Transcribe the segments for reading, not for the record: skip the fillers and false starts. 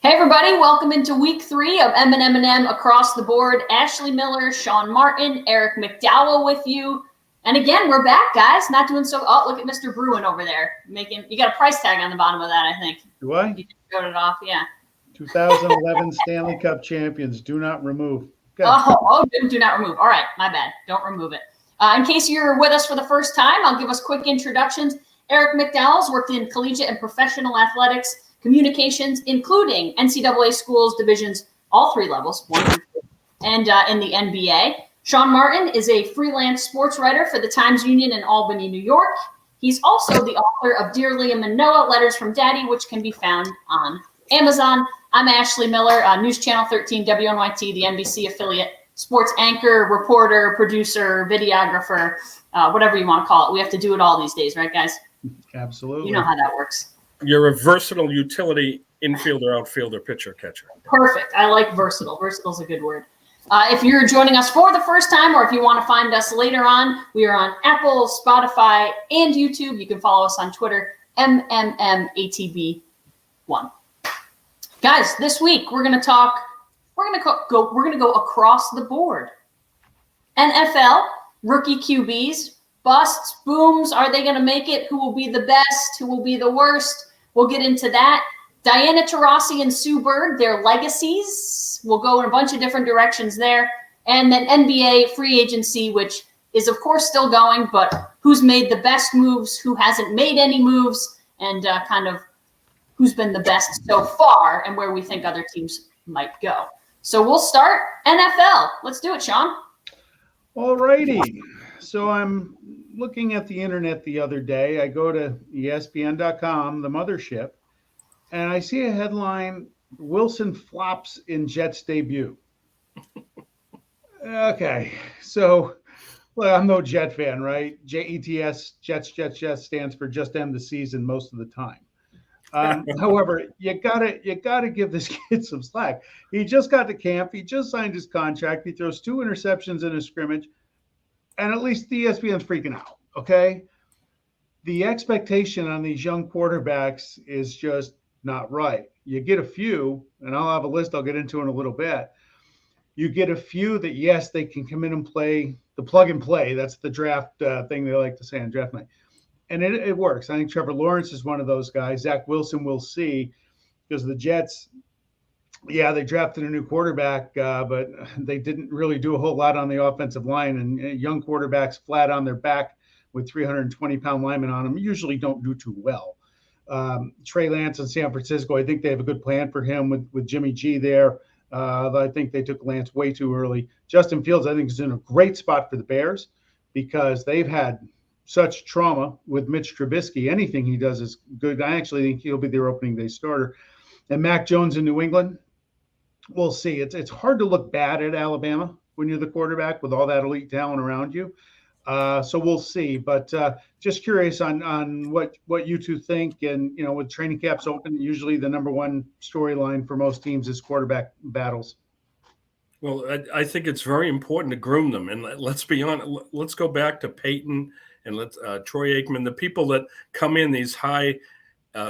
Hey everybody, welcome into week 3 of m&m&M across the board. Ashley Miller, Sean Martin, Eric McDowell with you. And again, we're back, guys. Not doing so. Oh, look at Mr. Bruin over there. You got a price tag on the bottom of that, I think. Do I? You just showed it off, yeah. 2011 Stanley Cup champions. Do not remove. Good. Do not remove. All right, my bad. Don't remove it. In case you're with us for the first time, I'll give us quick introductions. Eric McDowell's worked in collegiate and professional athletics, communications, including NCAA schools, divisions, all 3 levels, 1 through 2, and in the NBA. Sean Martin is a freelance sports writer for the Times-Union in Albany, New York. He's also the author of Dear Liam and Noah, Letters from Daddy, which can be found on Amazon. I'm Ashley Miller, News Channel 13, WNYT, the NBC affiliate, sports anchor, reporter, producer, videographer, whatever you want to call it. We have to do it all these days, right, guys? Absolutely. You know how that works. You're a versatile utility infielder, outfielder, pitcher, catcher. Perfect. I like versatile. Versatile is a good word. If you're joining us for the first time, or if you want to find us later on, we are on Apple, Spotify, and YouTube. You can follow us on Twitter, m&m&atb1. Guys, this week we're going to go across the board. NFL, rookie QBs, busts, booms. Are they going to make it? Who will be the best? Who will be the worst? We'll get into that. Diana Taurasi and Sue Bird, their legacies. We'll go in a bunch of different directions there. And then NBA free agency, which is, of course, still going, but who's made the best moves, who hasn't made any moves, and kind of who's been the best so far and where we think other teams might go. So we'll start NFL. Let's do it, Sean. All righty. So I'm looking at the internet the other day. I go to ESPN.com, the mothership, and I see a headline, Wilson flops in Jets debut. Okay, so well, I'm no Jet fan, right? JETS, Jets stands for just end the season most of the time. However, you gotta give this kid some slack. He just got to camp. He just signed his contract. He throws 2 interceptions in a scrimmage. And at least the ESPN's freaking out, okay? The expectation on these young quarterbacks is just not right. You get a few, and I'll have a list I'll get into in a little bit. You get a few that, yes, they can come in and play the plug and play. That's the draft thing they like to say on draft night. And it works. I think Trevor Lawrence is one of those guys. Zach Wilson, we'll see, because the Jets – yeah, they drafted a new quarterback, but they didn't really do a whole lot on the offensive line. And young quarterbacks flat on their back with 320-pound linemen on them usually don't do too well. Trey Lance in San Francisco, I think they have a good plan for him with Jimmy G there. I think they took Lance way too early. Justin Fields, I think, is in a great spot for the Bears because they've had such trauma with Mitch Trubisky. Anything he does is good. I actually think he'll be their opening day starter. And Mac Jones in New England, we'll see. It's hard to look bad at Alabama when you're the quarterback with all that elite talent around you. So we'll see. But just curious on what you two think. And, with training camps open, usually the number one storyline for most teams is quarterback battles. Well, I think it's very important to groom them. And let's be honest. Let's go back to Peyton and Troy Aikman. The people that come in, these high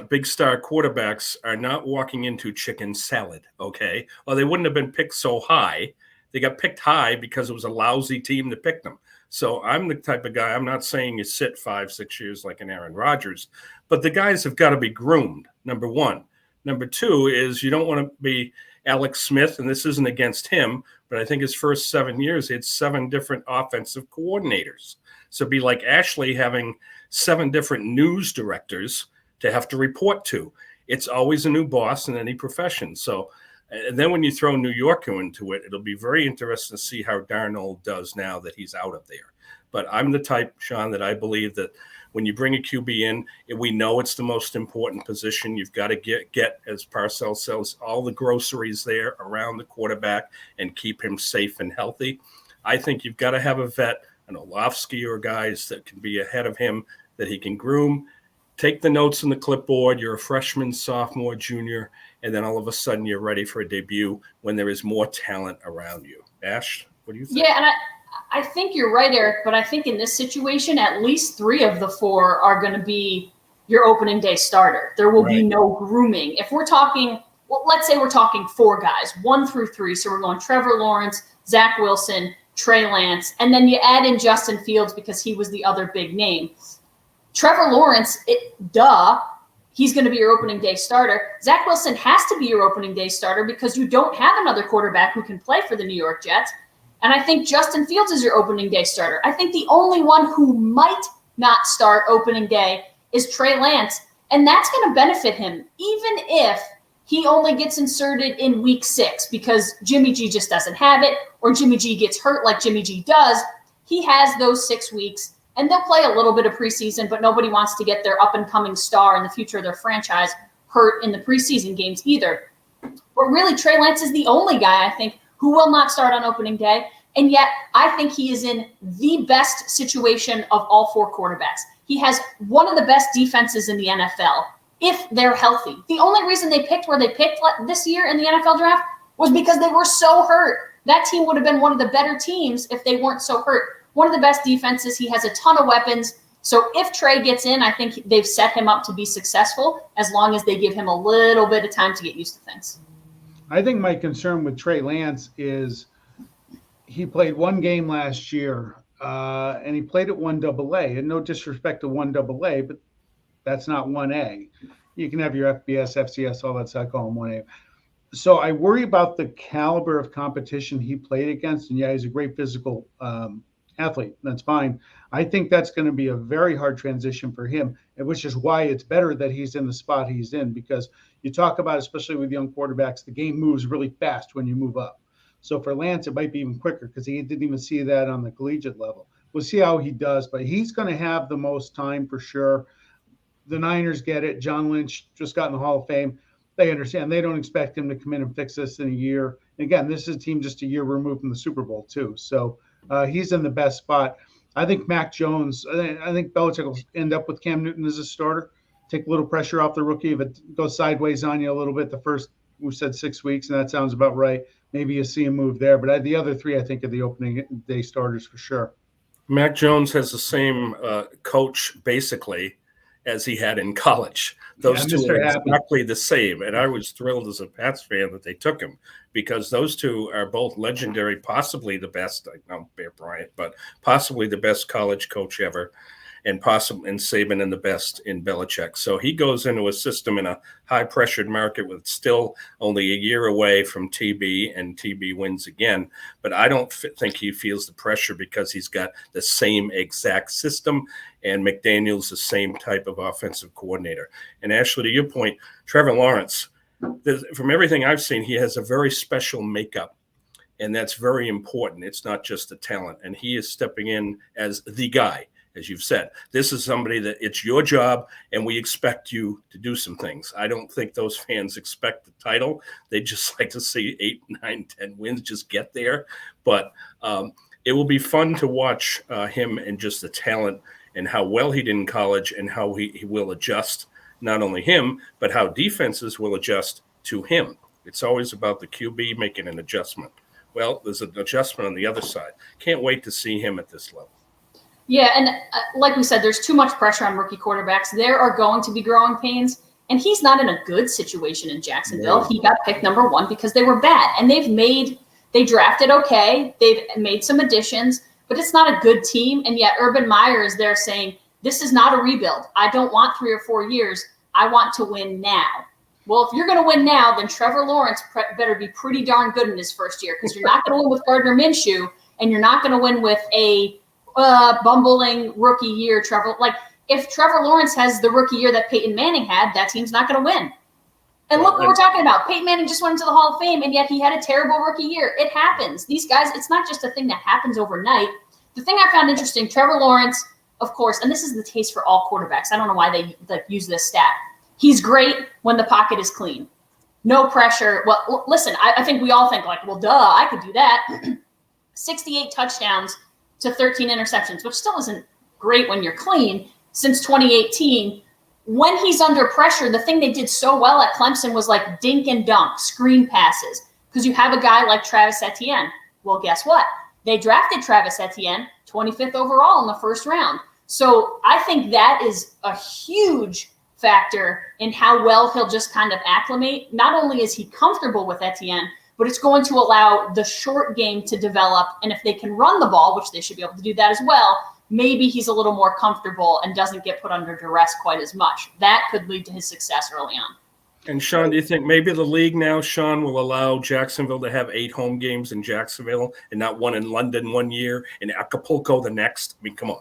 big star quarterbacks, are not walking into chicken salad, okay? Well, they wouldn't have been picked so high. They got picked high because it was a lousy team to pick them. So I'm the type of guy, I'm not saying you sit 5-6 years like an Aaron Rodgers, but the guys have got to be groomed, number one. Number two is you don't want to be Alex Smith, and this isn't against him, but I think his first 7 years, he had 7 different offensive coordinators. So it'd be like Ashley having 7 different news directors to have to report to. It's always a new boss in any profession. So, and then when you throw New Yorker into it, it'll be very interesting to see how Darnold does now that he's out of there. But I'm the type, Sean, that I believe that when you bring a QB in, we know it's the most important position. You've got to get, as Parcells says, all the groceries there around the quarterback and keep him safe and healthy. I think you've got to have a vet, an Orlovsky or guys that can be ahead of him that he can groom. Take the notes in the clipboard. You're a freshman, sophomore, junior, and then all of a sudden you're ready for a debut when there is more talent around you. Ash, what do you think? Yeah, and I think you're right, Eric, but I think in this situation, at least 3 of the 4 are going to be your opening day starter. There will be no grooming. If we're talking well, let's say we're talking 4 guys, 1 through 3. So we're going Trevor Lawrence, Zach Wilson, Trey Lance, and then you add in Justin Fields because he was the other big name. Trevor Lawrence, he's going to be your opening day starter. Zach Wilson has to be your opening day starter because you don't have another quarterback who can play for the New York Jets. And I think Justin Fields is your opening day starter. I think the only one who might not start opening day is Trey Lance, and that's going to benefit him, even if he only gets inserted in week 6 because Jimmy G just doesn't have it, or Jimmy G gets hurt like Jimmy G does. He has those 6 weeks. And they'll play a little bit of preseason, but nobody wants to get their up-and-coming star in the future of their franchise hurt in the preseason games either. But really, Trey Lance is the only guy, I think, who will not start on opening day. And yet, I think he is in the best situation of all 4 quarterbacks. He has one of the best defenses in the NFL if they're healthy. The only reason they picked where they picked this year in the NFL draft was because they were so hurt. That team would have been one of the better teams if they weren't so hurt. One of the best defenses. He has a ton of weapons. So if Trey gets in, I think they've set him up to be successful as long as they give him a little bit of time to get used to things. I think my concern with Trey Lance is he played 1 game last year, and he played at 1AA. And no disrespect to 1AA, but that's not 1A. You can have your FBS, FCS, all that stuff. I call him 1A. So I worry about the caliber of competition he played against. And yeah, he's a great physical athlete. That's fine. I think that's going to be a very hard transition for him, which is why it's better that he's in the spot he's in, because you talk about, especially with young quarterbacks, the game moves really fast when you move up. So for Lance, it might be even quicker because he didn't even see that on the collegiate level. We'll see how he does, but he's going to have the most time for sure. The Niners get it. John Lynch just got in the Hall of Fame. They understand. They don't expect him to come in and fix this in a year. And again, this is a team just a year removed from the Super Bowl too. So he's in the best spot. I think Mac Jones, I think Belichick will end up with Cam Newton as a starter, take a little pressure off the rookie. If it goes sideways on you a little bit, the first, we said 6 weeks, and that sounds about right. Maybe you see him move there. But the other 3, I think, are the opening day starters for sure. Mac Jones has the same coach, basically, as he had in college. Those two are exactly the same. And I was thrilled as a Pats fan that they took him, because those two are both legendary, possibly the best, I know Bear Bryant, but possibly the best college coach ever, and possibly in Saban and the best in Belichick. So he goes into a system in a high-pressured market with still only a year away from TB, and TB wins again. But I don't think he feels the pressure because he's got the same exact system, and McDaniel's the same type of offensive coordinator. And Ashley, to your point, Trevor Lawrence, from everything I've seen, he has a very special makeup, and that's very important. It's not just the talent, and he is stepping in as the guy. As you've said, this is somebody that it's your job, and we expect you to do some things. I don't think those fans expect the title. They just like to see 8, 9, 10 wins, just get there. But it will be fun to watch him and just the talent and how well he did in college, and how he will adjust, not only him, but how defenses will adjust to him. It's always about the QB making an adjustment. Well, there's an adjustment on the other side. Can't wait to see him at this level. Yeah, and like we said, there's too much pressure on rookie quarterbacks. There are going to be growing pains, and he's not in a good situation in Jacksonville. No. He got picked number 1 because they were bad, and they drafted okay. They've made some additions, but it's not a good team. And yet Urban Meyer is there saying, this is not a rebuild. I don't want 3 or 4 years. I want to win now. Well, if you're going to win now, then Trevor Lawrence better be pretty darn good in his first year, because you're not going to win with Gardner Minshew, and you're not going to win with a bumbling rookie year, Trevor. Like, if Trevor Lawrence has the rookie year that Peyton Manning had, that team's not going to win. And look what we're talking about. Peyton Manning just went into the Hall of Fame, and yet he had a terrible rookie year. It happens. These guys, it's not just a thing that happens overnight. The thing I found interesting, Trevor Lawrence, of course, and this is the case for all quarterbacks. I don't know why they use this stat. He's great when the pocket is clean. No pressure. Well, listen, I think we all think like, well, duh, I could do that. 68 touchdowns to 13 interceptions, which still isn't great when you're clean, since 2018. When he's under pressure, the thing they did so well at Clemson was like dink and dunk, screen passes, because you have a guy like Travis Etienne. Well, guess what? They drafted Travis Etienne 25th overall in the first round. So I think that is a huge factor in how well he'll just kind of acclimate. Not only is he comfortable with Etienne, but it's going to allow the short game to develop. And if they can run the ball, which they should be able to do that as well, maybe he's a little more comfortable and doesn't get put under duress quite as much. That could lead to his success early on. And Sean, do you think maybe the league now, Sean, will allow Jacksonville to have 8 home games in Jacksonville and not one in London one year and Acapulco the next? I mean, come on.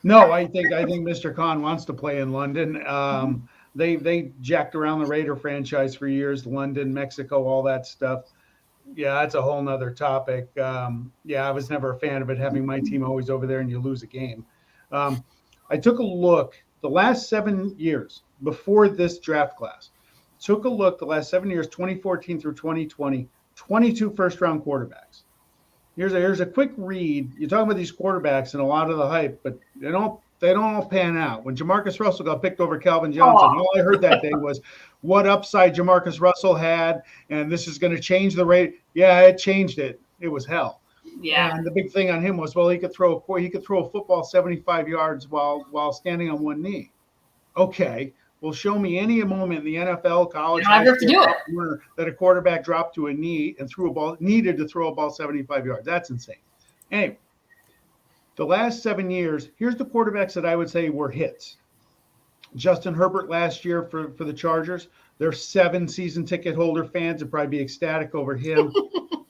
No, I think Mr. Khan wants to play in London. They jacked around the Raider franchise for years, London, Mexico, all that stuff. Yeah, that's a whole nother topic. I was never a fan of it, having my team always over there and you lose a game. I took a look the last 7 years before this draft class. Took a look the last 7 years, 2014 through 2020, 22 first-round quarterbacks. Here's a quick read. You're talking about these quarterbacks and a lot of the hype, but they don't all pan out. When Jamarcus Russell got picked over Calvin Johnson, all I heard that day was what upside Jamarcus Russell had, and this is going to change the rate. Yeah, it changed it. It was hell. Yeah. And the big thing on him was, well, he could throw a football 75 yards while standing on one knee. Okay. Well, show me any moment in the NFL, college, you don't have to do it. That a quarterback dropped to a knee and needed to throw a ball 75 yards. That's insane. Anyway, the last 7 years, here's the quarterbacks that I would say were hits. Justin Herbert last year for the Chargers. There's 7 season ticket holder fans would probably be ecstatic over him.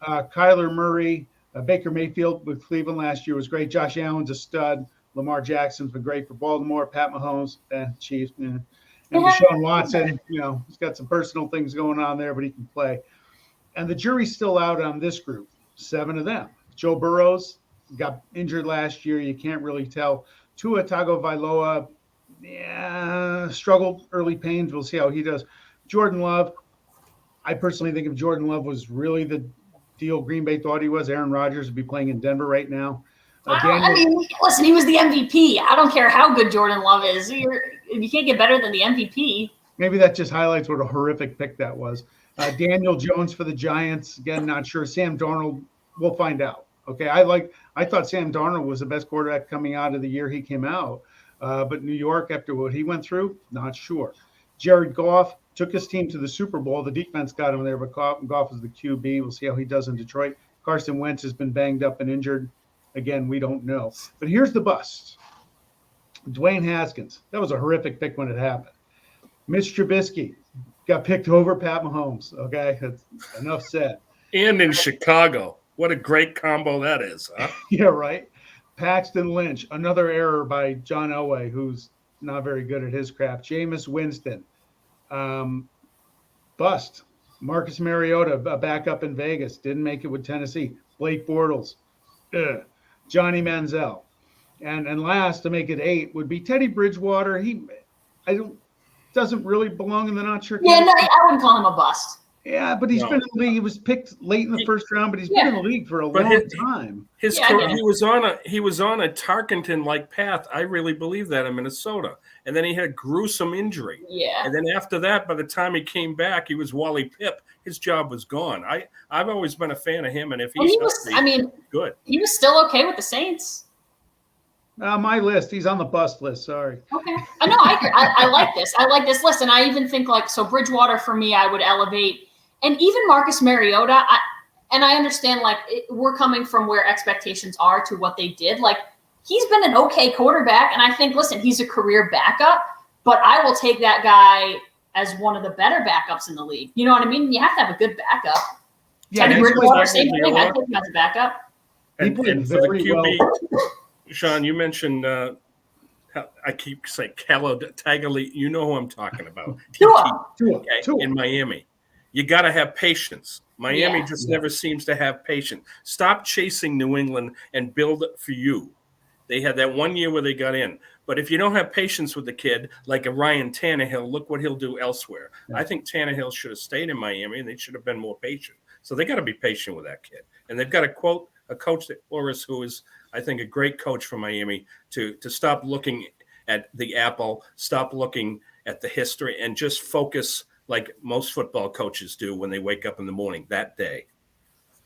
Kyler Murray, Baker Mayfield with Cleveland last year was great. Josh Allen's a stud. Lamar Jackson's been great for Baltimore. Pat Mahomes, Chiefs. And Deshaun Watson, he's got some personal things going on there, but he can play. And the jury's still out on this group, 7 of them. Joe Burrows got injured last year. You can't really tell. Tua Tagovailoa, struggled early pains. We'll see how he does. Jordan Love, I personally think if Jordan Love was really the deal Green Bay thought he was, Aaron Rodgers would be playing in Denver right now. Listen, he was the MVP. I don't care how good Jordan Love is. You can't get better than the MVP. Maybe that just highlights what a horrific pick that was. Daniel Jones for the Giants. Again, not sure. Sam Darnold, we'll find out. Okay, I thought Sam Darnold was the best quarterback coming out of the year he came out. But New York, after what he went through, not sure. Jared Goff took his team to the Super Bowl. The defense got him there, but Goff is the QB. We'll see how he does in Detroit. Carson Wentz has been banged up and injured. Again, we don't know. But here's the bust. Dwayne Haskins. That was a horrific pick when it happened. Mitch Trubisky got picked over Pat Mahomes. Okay, that's enough said. And in Chicago. What a great combo that is. Huh? Yeah, right. Paxton Lynch, another error by John Elway, who's not very good at his craft. Jameis Winston. Bust. Marcus Mariota, a backup in Vegas. Didn't make it with Tennessee. Blake Bortles. Johnny Manziel. And last, to make it 8, would be Teddy Bridgewater. Doesn't really belong in the not sure. Yeah, no, I wouldn't call him a bust. Yeah, but he's been in the league. He was picked late in the first round, but he's been in the league for a long time. He was on a Tarkenton-like path. I really believe that in Minnesota, and then he had a gruesome injury. Yeah, and then after that, by the time he came back, he was Wally Pipp. His job was gone. I've always been a fan of him, and if he's good, he was still okay with the Saints. My list. He's on the bust list. Sorry. Okay. No, I like this. I like this list, and I even think Bridgewater for me, I would elevate. And even Marcus Mariota, I understand, we're coming from where expectations are to what they did. He's been an okay quarterback, and I think, listen, he's a career backup, but I will take that guy as one of the better backups in the league. You know what I mean? You have to have a good backup. Yeah, Teddy Bridgewater, same thing. I think that's a backup. And for the QB, Sean, you mentioned I keep saying Tagali. You know who I'm talking about. Tua. In Miami. You got to have patience. Miami never seems to have patience. Stop chasing New England and build it for you. They had that 1 year where they got in. But if you don't have patience with the kid, like a Ryan Tannehill, look what he'll do elsewhere. Yeah. I think Tannehill should have stayed in Miami, and they should have been more patient. So they got to be patient with that kid. And they've got a coach that Flores, who is, I think, a great coach for Miami, to stop looking at the apple, stop looking at the history, and just focus like most football coaches do when they wake up in the morning that day.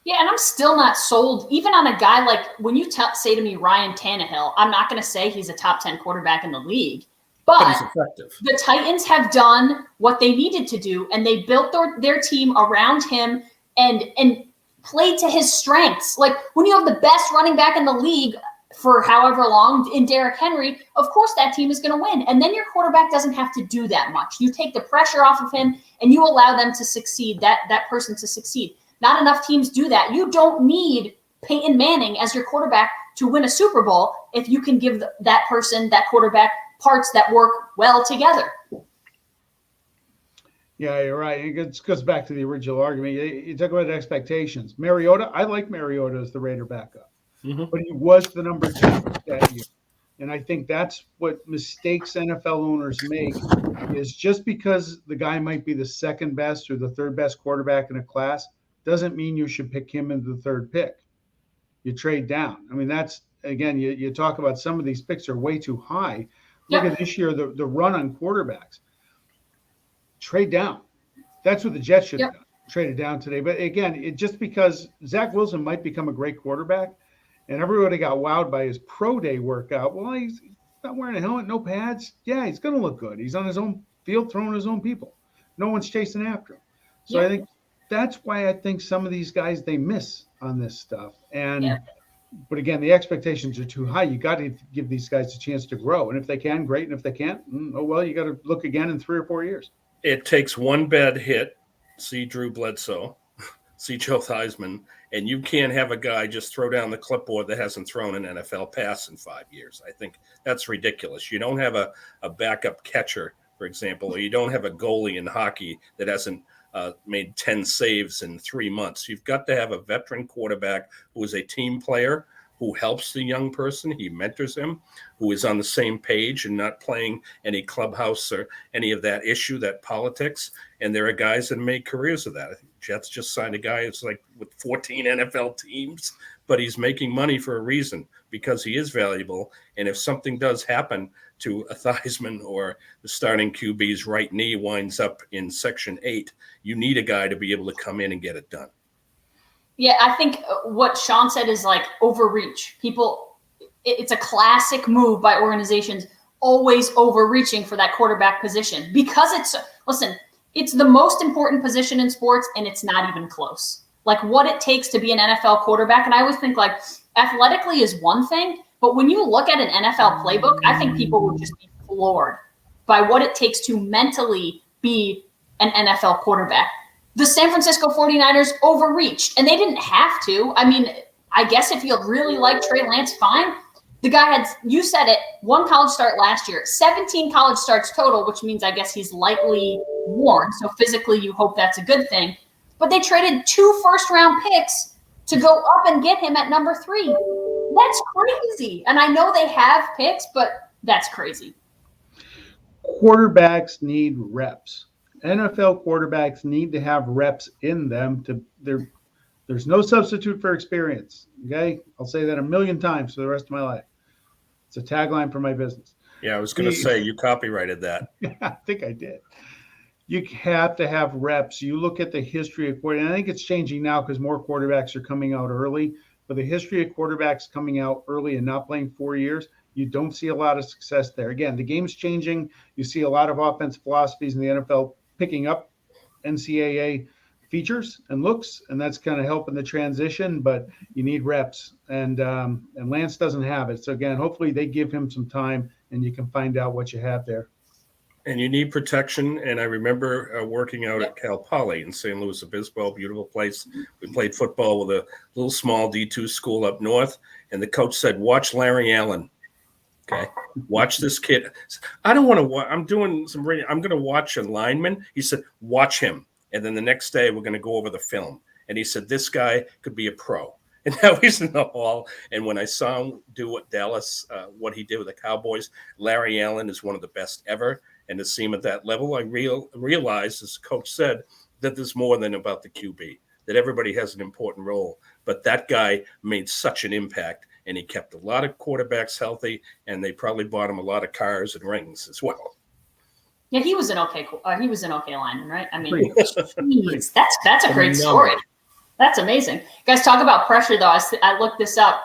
Yeah, and I'm still not sold, even on a guy when you say to me Ryan Tannehill, I'm not going to say he's a top 10 quarterback in the league. But he's But effective. the Titans have done what they needed to do, and they built their team around him and played to his strengths. Like when you have the best running back in the league for however long in Derrick Henry, of course that team is going to win. And then your quarterback doesn't have to do that much. You take the pressure off of him and you allow them to succeed, that person to succeed. Not enough teams do that. You don't need Peyton Manning as your quarterback to win a Super Bowl if you can give that person, that quarterback, parts that work well together. Yeah, you're right. It goes back to the original argument. You talk about expectations. Mariota, I like Mariota as the Raider backup, but he was the number 2 that year. And I think that's what mistakes NFL owners make is just because the guy might be the second best or the third best quarterback in a class doesn't mean you should pick him in the third pick. You trade down. I mean, that's, again, you talk about some of these picks are way too high. Look at this year, the run on quarterbacks. Trade down. That's what the Jets should have done. Traded down today. But again, just because Zach Wilson might become a great quarterback, and everybody got wowed by his pro day workout. Well, he's not wearing a helmet, no pads. Yeah, he's going to look good. He's on his own field throwing his own people. No one's chasing after him. So I think that's why I think some of these guys, they miss on this stuff. And but again, the expectations are too high. You got to give these guys a chance to grow. And if they can, great. And if they can't, oh, well, you got to look again in 3 or 4 years. It takes one bad hit. See Drew Bledsoe, see Joe Theismann, and you can't have a guy just throw down the clipboard that hasn't thrown an NFL pass in 5 years. I think that's ridiculous. You don't have a backup catcher, for example, or you don't have a goalie in hockey that hasn't made 10 saves in 3 months. You've got to have a veteran quarterback who is a team player, who helps the young person, he mentors him, who is on the same page and not playing any clubhouse or any of that issue, that politics. And there are guys that make careers of that. I think Jets just signed a guy who's like with 14 NFL teams, but he's making money for a reason because he is valuable. And if something does happen to a Theismann or the starting QB's right knee winds up in Section 8, you need a guy to be able to come in and get it done. Yeah, I think what Sean said is like overreach. People, it's a classic move by organizations always overreaching for that quarterback position because it's the most important position in sports and it's not even close. Like what it takes to be an NFL quarterback. And I always think like athletically is one thing, but when you look at an NFL playbook, I think people would just be floored by what it takes to mentally be an NFL quarterback. The San Francisco 49ers overreached, and they didn't have to. I mean, I guess if you really like Trey Lance, fine. The guy had, you said it, 1 college start last year, 17 college starts total, which means I guess he's lightly worn. So physically, you hope that's a good thing. But they traded 2 first-round picks to go up and get him at number 3. That's crazy. And I know they have picks, but that's crazy. Quarterbacks need reps. NFL quarterbacks need to have reps in them. There's no substitute for experience. Okay, I'll say that a million times for the rest of my life. It's a tagline for my business. Yeah, I was going to say you copyrighted that. I think I did. You have to have reps. You look at the history of quarterbacks. I think it's changing now because more quarterbacks are coming out early. But the history of quarterbacks coming out early and not playing 4 years, you don't see a lot of success there. Again, the game's changing. You see a lot of offensive philosophies in the NFL picking up NCAA features and looks, and that's kind of helping the transition, but you need reps, and Lance doesn't have it. So again, hopefully they give him some time and you can find out what you have there. And you need protection. And I remember working out at Cal Poly in St. Louis Obispo, beautiful place. We played football with a little small D2 school up north, and the coach said, watch Larry Allen. Okay, watch this kid. I don't want to watch. I'm doing some radio. I'm going to watch a lineman. He said, watch him. And then the next day, we're going to go over the film. And he said, this guy could be a pro. And now he's in the hall. And when I saw him do what what he did with the Cowboys, Larry Allen is one of the best ever. And to see him at that level, I realized, as the coach said, that there's more than about the QB, that everybody has an important role. But that guy made such an impact. And he kept a lot of quarterbacks healthy, and they probably bought him a lot of cars and rings as well. Yeah, he was an okay lineman, right? I mean, geez, that's a great story. That's amazing. Guys, talk about pressure, though. I looked this up.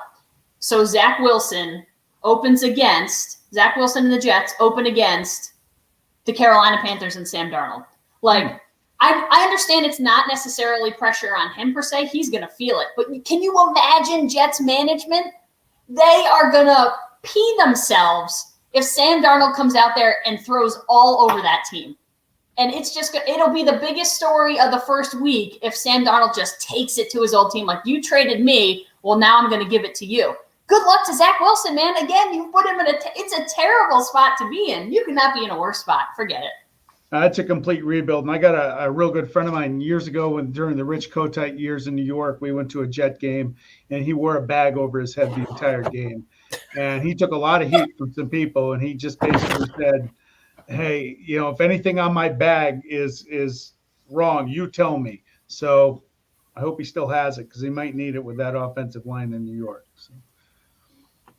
So Zach Wilson opens against Zach Wilson and the Jets open against the Carolina Panthers and Sam Darnold. Like, I understand it's not necessarily pressure on him per se. He's going to feel it. But can you imagine Jets management? They are going to pee themselves if Sam Darnold comes out there and throws all over that team. And it'll be the biggest story of the first week if Sam Darnold just takes it to his old team. Like, you traded me, well, now I'm going to give it to you. Good luck to Zach Wilson, man. Again, you put him in it's a terrible spot to be in. You cannot be in a worse spot. Forget it. It's a complete rebuild. And I got a real good friend of mine years ago during the Rich Kotite years in New York, we went to a Jet game, and he wore a bag over his head the entire game. And he took a lot of heat from some people, and he just basically said, hey, if anything on my bag is wrong, you tell me. So I hope he still has it because he might need it with that offensive line in New York. So.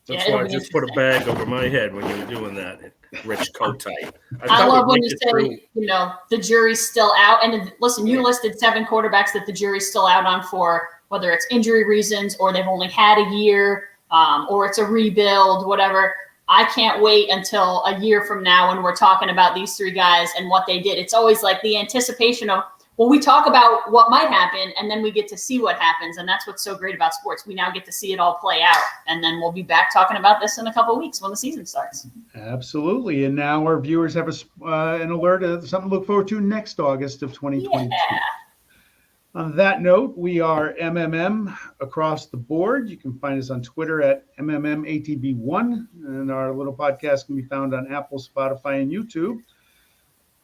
That's why I just put a bag over my head when you were doing that, Rich Kotite. I love when you say, the jury's still out. And listen, you listed 7 quarterbacks that the jury's still out on for whether it's injury reasons or they've only had a year or it's a rebuild, whatever. I can't wait until a year from now when we're talking about these 3 guys and what they did. It's always like the anticipation of, well, we talk about what might happen and then we get to see what happens. And that's what's so great about sports. We now get to see it all play out. And then we'll be back talking about this in a couple of weeks when the season starts. Absolutely. And now our viewers have an alert of something to look forward to next August of 2022. Yeah. On that note, we are m&m across the board. You can find us on Twitter at m&m&ATB1, and our little podcast can be found on Apple, Spotify, and YouTube.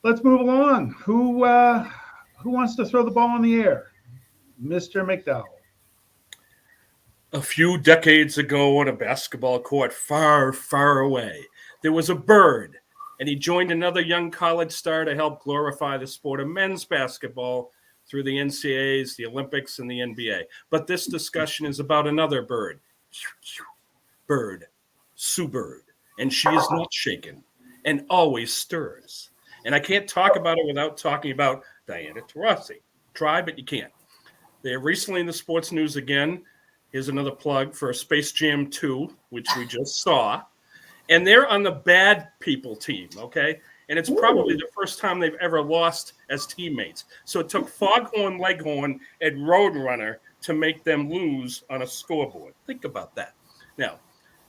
Let's move along. Who wants to throw the ball in the air? Mr. McDowell. A few decades ago on a basketball court far, far away, there was a bird, and he joined another young college star to help glorify the sport of men's basketball through the NCAAs, the Olympics, and the NBA. But this discussion is about another bird. Sue Bird. And she is not shaken and always stirs. And I can't talk about it without talking about Diana Taurasi. Try, but you can't. They are recently in the sports news again. Here's another plug for Space Jam 2, which we just saw. And they're on the bad people team, okay? And it's probably the first time they've ever lost as teammates. So it took Foghorn Leghorn and Roadrunner to make them lose on a scoreboard. Think about that. Now,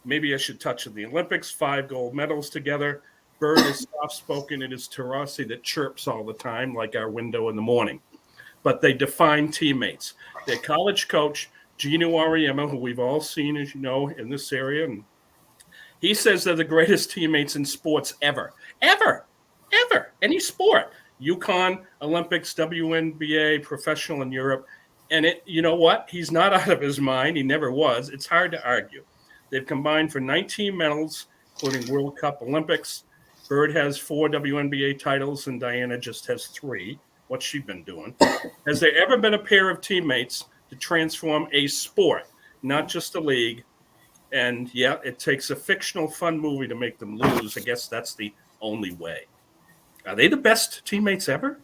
maybe I should touch on the Olympics, 5 gold medals together. Bird is soft-spoken. It is Taurasi that chirps all the time, like our window in the morning. But they define teammates. Their college coach, Gino Auriemma, who we've all seen, as you know, in this area, and he says they're the greatest teammates in sports ever. Ever. Any sport. UConn, Olympics, WNBA, professional in Europe. And you know what? He's not out of his mind. He never was. It's hard to argue. They've combined for 19 medals, including World Cup, Olympics. Bird has 4 WNBA titles, and Diana just has 3. What's she been doing? Has there ever been a pair of teammates to transform a sport, not just a league? And, yeah, it takes a fictional fun movie to make them lose. I guess that's the only way. Are they the best teammates ever?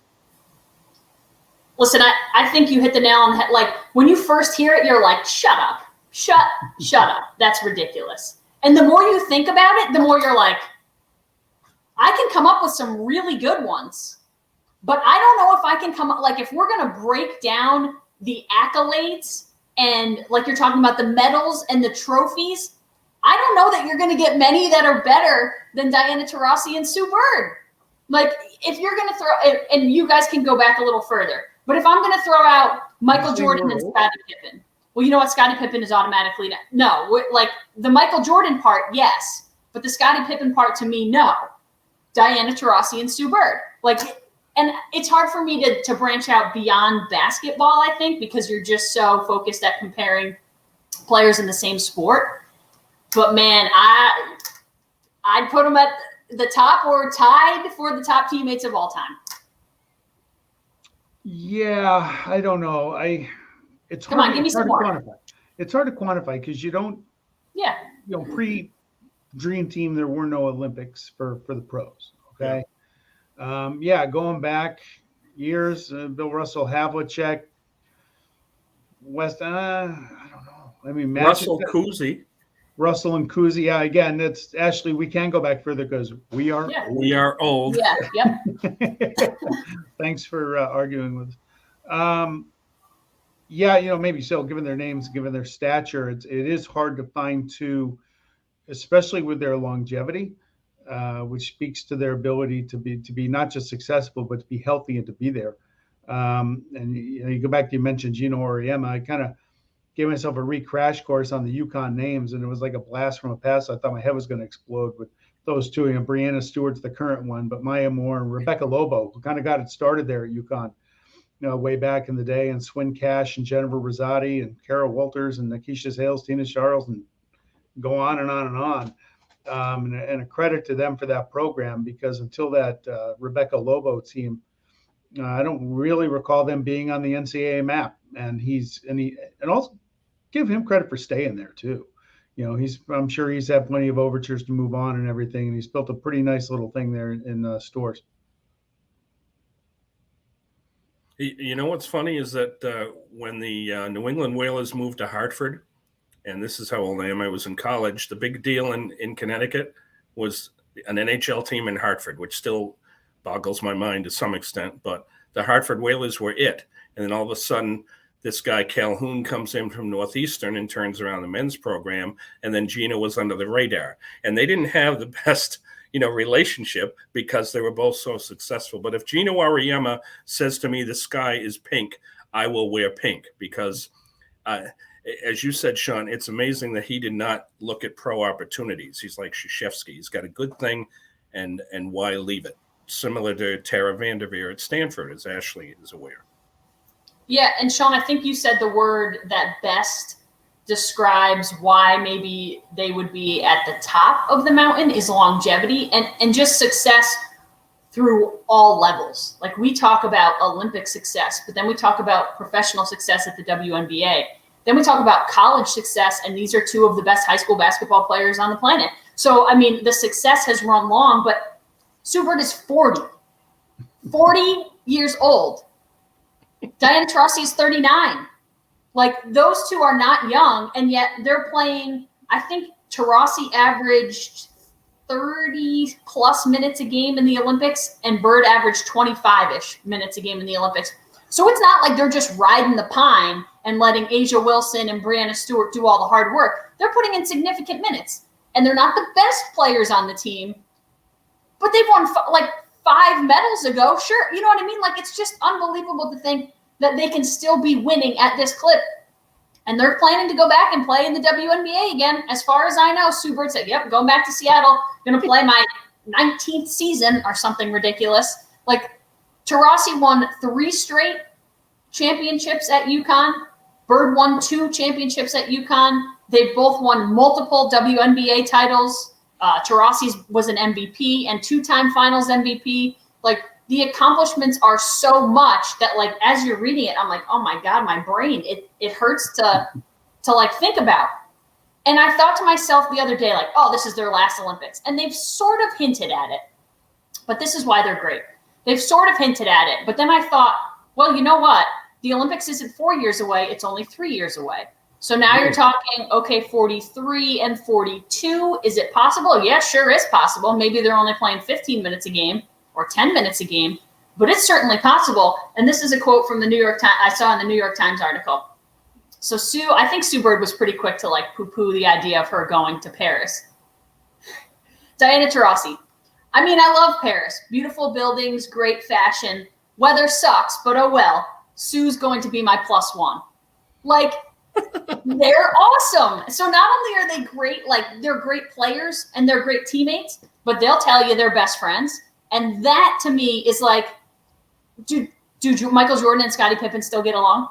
Listen, I think you hit the nail on the head. Like, when you first hear it, you're like, shut up. Shut up. That's ridiculous. And the more you think about it, the more you're like, I can come up with some really good ones. But I don't know if I can come up, like, if we're going to break down the accolades and, like you're talking about, the medals and the trophies, I don't know that you're going to get many that are better than Diana Taurasi and Sue Bird. Like, if you're going to throw, and you guys can go back a little further, but if I'm going to throw out Michael Jordan and Scottie Pippen, well, you know what? Scottie Pippen is automatically no. Like, the Michael Jordan part, yes. But the Scottie Pippen part, to me, no. Diana Taurasi and Sue Bird. Like, and it's hard for me to branch out beyond basketball, I think, because you're just so focused at comparing players in the same sport. But, man, I'd put them at the top or tied for the top teammates of all time. Yeah, I don't know. It's Come hard, on, give me some more. It's hard to quantify because you don't. Yeah. Pre-Dream Team, there were no Olympics for the pros. Okay. Yeah. Going back years, Bill Russell, Havlicek, West. I don't know. I mean, Russell Cousy. Russell and Kuzi. Yeah, again, that's Ashley. We can go back further because we are We are old. Yeah. Yep. Thanks for arguing with us. Yeah, maybe so. Given their names, given their stature, it is hard to find two, especially with their longevity, which speaks to their ability to be not just successful but to be healthy and to be there. And you go back to, you mentioned Gino Auriemma. I kind of gave myself a crash course on the UConn names, and it was like a blast from a past. I thought my head was going to explode with those two. Brianna Stewart's the current one, but Maya Moore and Rebecca Lobo, who kind of got it started there at UConn, way back in the day, and Swin Cash and Jennifer Rosati and Kara Walters and Nakisha Hales, Tina Charles, and go on and on and on. And a credit to them for that program, because until that Rebecca Lobo team, I don't really recall them being on the NCAA map. And also give him credit for staying there too. I'm sure he's had plenty of overtures to move on and everything, and he's built a pretty nice little thing there in Stores. What's funny is that when the New England Whalers moved to Hartford, and this is how old I am, I was in college, the big deal in Connecticut was an NHL team in Hartford, which still boggles my mind to some extent, but the Hartford Whalers were it. And then all of a sudden, this guy Calhoun comes in from Northeastern and turns around the men's program, and then Gino was under the radar. And they didn't have the best relationship because they were both so successful. But if Gino Auriemma says to me, the sky is pink, I will wear pink, because as you said, Sean, it's amazing that he did not look at pro opportunities. He's like Krzyzewski. He's got a good thing, and why leave it? Similar to Tara Vanderveer at Stanford, as Ashley is aware. Yeah, and Sean, I think you said the word that best describes why maybe they would be at the top of the mountain is longevity and just success through all levels. Like, we talk about Olympic success, but then we talk about professional success at the WNBA. Then we talk about college success, and these are two of the best high school basketball players on the planet. So, the success has run long, but Sue Bird is 40 years old. Diana Taurasi is 39. Like, those two are not young, and yet they're playing. I think Taurasi averaged 30 plus minutes a game in the Olympics, and Bird averaged 25-ish minutes a game in the Olympics. So it's not like they're just riding the pine and letting Asia Wilson and Brianna Stewart do all the hard work. They're putting in significant minutes, and they're not the best players on the team, but they've won 5 medals ago. Sure. You know what I mean? Like, it's just unbelievable to think that they can still be winning at this clip. And they're planning to go back and play in the WNBA again. As far as I know, Sue Bird said, yep, going back to Seattle, going to play my 19th season or something ridiculous. Like, Taurasi won 3 straight championships at UConn. Bird won 2 championships at UConn. They both won multiple WNBA titles. Taurasi was an MVP and 2-time finals MVP. Like, the accomplishments are so much that, like, as you're reading it, I'm like, oh my God, my brain, it hurts to think about. And I thought to myself the other day, like, oh, this is their last Olympics. And they've sort of hinted at it, but this is why they're great. They've sort of hinted at it. But then I thought, well, you know what? The Olympics isn't 4 years away. It's only 3 years away. So now you're talking, okay, 43 and 42. Is it possible? Yeah, sure is possible. Maybe they're only playing 15 minutes a game or 10 minutes a game, but it's certainly possible. And this is a quote from the New York Times. I saw in the New York Times article. So I think Sue Bird was pretty quick to poo-poo the idea of her going to Paris. Diana Taurasi. I love Paris. Beautiful buildings, great fashion. Weather sucks, but oh well. Sue's going to be my +1. Like, they're awesome. So not only are they great, they're great players and they're great teammates, but they'll tell you they're best friends. And that to me is like, do Michael Jordan and Scottie Pippen still get along?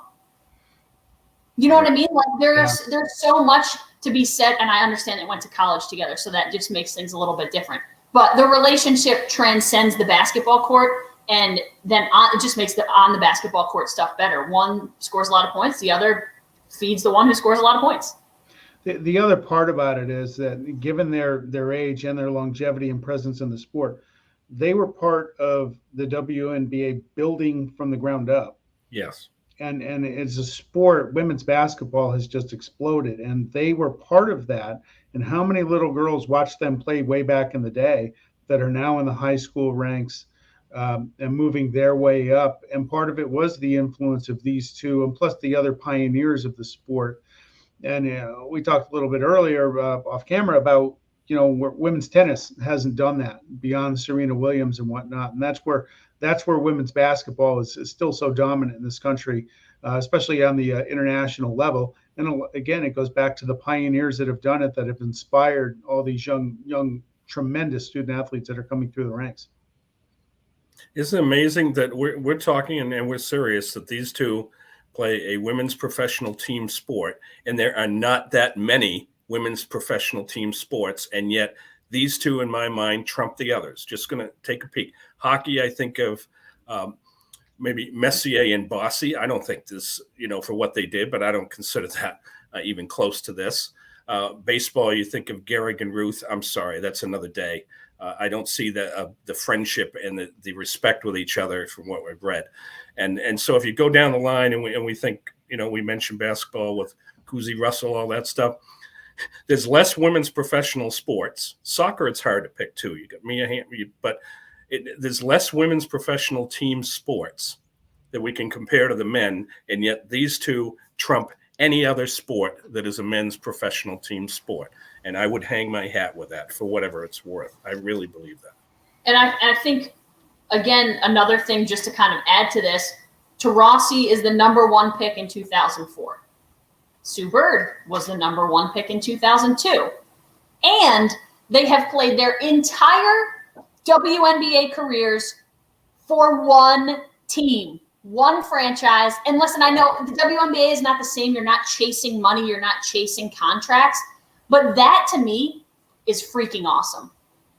You know what I mean? Like, there's so much to be said, and I understand they went to college together, so that just makes things a little bit different. But the relationship transcends the basketball court, and then it just makes the on the basketball court stuff better. One scores a lot of points, the other feeds the one who scores a lot of points. The other part about it is that, given their age and their longevity and presence in the sport, they were part of the WNBA building from the ground up. Yes. and as a sport, women's basketball has just exploded, and they were part of that. And how many little girls watched them play way back in the day that are now in the high school ranks and moving their way up? And part of it was the influence of these two, and plus the other pioneers of the sport. And we talked a little bit earlier off camera about, where women's tennis hasn't done that beyond Serena Williams and whatnot. And that's where women's basketball is still so dominant in this country, especially on the international level. And again, it goes back to the pioneers that have done it, that have inspired all these young, tremendous student athletes that are coming through the ranks. Isn't it amazing that we're talking and we're serious that these two play a women's professional team sport, and there are not that many women's professional team sports, and yet these two, in my mind, trump the others. Just going to take a peek. Hockey, I think of maybe Messier and Bossy. I don't think this, for what they did, but I don't consider that even close to this. Baseball, you think of Gehrig and Ruth. I'm sorry, that's another day. I don't see the friendship and the respect with each other from what we've read. And so if you go down the line and we think, we mentioned basketball with Cousy Russell, all that stuff, there's less women's professional sports. Soccer, it's hard to pick too. You got Mia Hamm, but there's less women's professional team sports that we can compare to the men, and yet these two trump any other sport that is a men's professional team sport. And I would hang my hat with that for whatever it's worth. I really believe that. And I think, again, another thing just to kind of add to this, Taurasi is the #1 pick in 2004. Sue Bird was the #1 pick in 2002. And they have played their entire WNBA careers for one team, one franchise. And listen, I know the WNBA is not the same. You're not chasing money. You're not chasing contracts. But that, to me, is freaking awesome.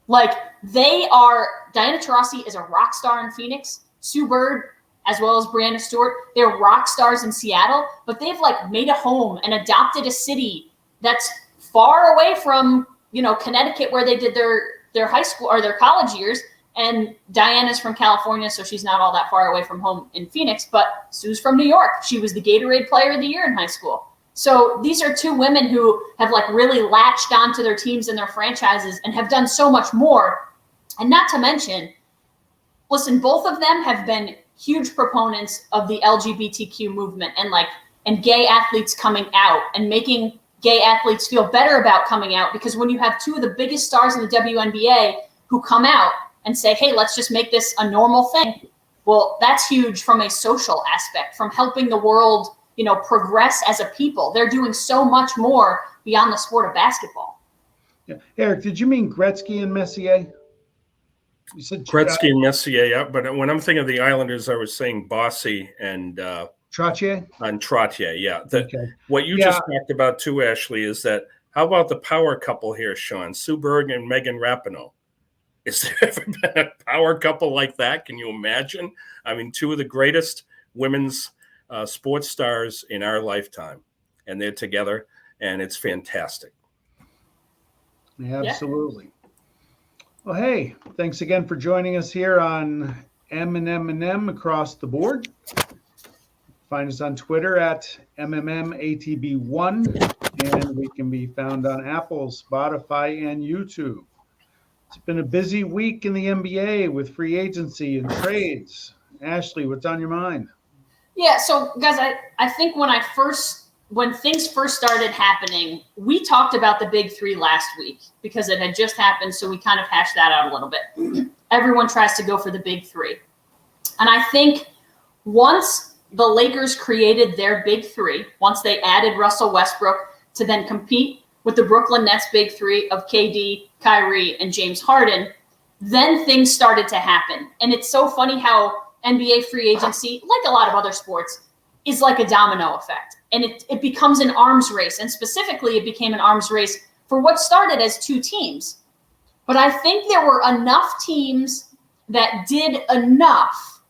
Like, Diana Taurasi is a rock star in Phoenix. Sue Bird, as well as Brianna Stewart, they're rock stars in Seattle, but they've made a home and adopted a city that's far away from, Connecticut, where they did their high school or their college years. And Diana's from California, so she's not all that far away from home in Phoenix, but Sue's from New York. She was the Gatorade Player of the Year in high school. So these are two women who have really latched onto their teams and their franchises and have done so much more. And not to mention, listen, both of them have been huge proponents of the LGBTQ movement and gay athletes coming out and making gay athletes feel better about coming out, because when you have two of the biggest stars in the WNBA who come out and say, hey, let's just make this a normal thing, well, that's huge from a social aspect, from helping the world, progress as a people. They're doing so much more beyond the sport of basketball. Yeah. Eric, did you mean Gretzky and Messier? You said Gretzky and Messier, yeah, but when I'm thinking of the Islanders, I was saying Bossy and Trottier? And Trottier, yeah. Okay. What you just talked about too, Ashley, is that how about the power couple here, Sean? Sue Bird and Megan Rapinoe. Is there ever been a power couple like that? Can you imagine? I mean, two of the greatest women's sports stars in our lifetime, and they're together, and it's fantastic. Absolutely. Yeah. Well, hey, thanks again for joining us here on m&m&M across the board. Find us on Twitter at m&m&ATB1, and we can be found on Apple, Spotify, and YouTube. It's been a busy week in the NBA with free agency and trades. Ashley, what's on your mind? Yeah, so guys, I think when things first started happening, we talked about the big three last week because it had just happened, so we kind of hashed that out a little bit. Everyone tries to go for the big three. And I think once the Lakers created their big three, once they added Russell Westbrook to then compete with the Brooklyn Nets big three of KD, Kyrie, and James Harden, then things started to happen. And it's so funny how NBA free agency, like a lot of other sports, is like a domino effect. And it becomes an arms race. And specifically, it became an arms race for what started as two teams. But I think there were enough teams that did enough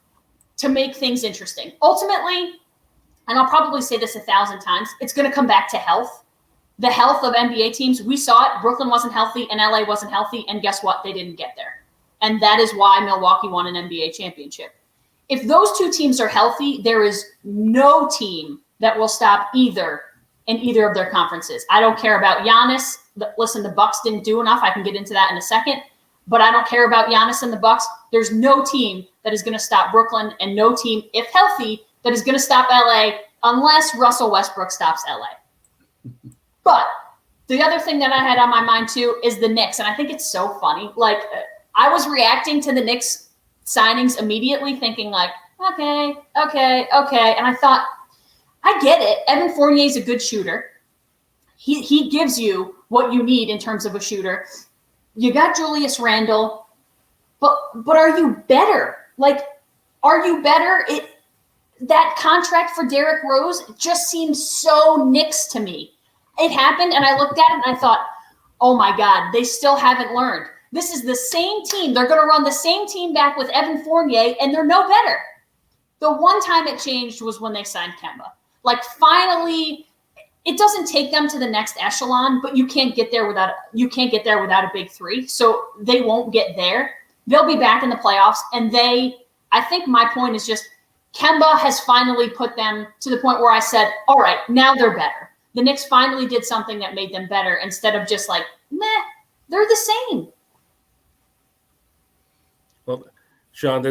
to make things interesting. Ultimately, and I'll probably say this 1,000 times, it's going to come back to health. The health of NBA teams, we saw it. Brooklyn wasn't healthy and LA wasn't healthy. And guess what? They didn't get there. And that is why Milwaukee won an NBA championship. If those two teams are healthy, there is no team that will stop either in either of their conferences. I don't care about Giannis. Listen, the Bucks didn't do enough. I can get into that in a second. But I don't care about Giannis and the Bucks. There's no team that is going to stop Brooklyn, and no team, if healthy, that is going to stop LA unless Russell Westbrook stops LA. But the other thing that I had on my mind too is the Knicks, and I think it's so funny. Like, I was reacting to the Knicks signings immediately, thinking like, okay, and I thought, I get it. Evan Fournier is a good shooter. He gives you what you need in terms of a shooter. You got Julius Randle, but are you better? Like, are you better? That contract for Derrick Rose just seems so Knicks to me. It happened, and I looked at it, and I thought, oh, my God, they still haven't learned. This is the same team. They're going to run the same team back with Evan Fournier, and they're no better. The one time it changed was when they signed Kemba. Like, finally, it doesn't take them to the next echelon, but you can't get there without a big three. So they won't get there. They'll be back in the playoffs, and I think my point is just Kemba has finally put them to the point where I said, all right, now they're better. The Knicks finally did something that made them better instead of just like, meh, they're the same. Well, Sean,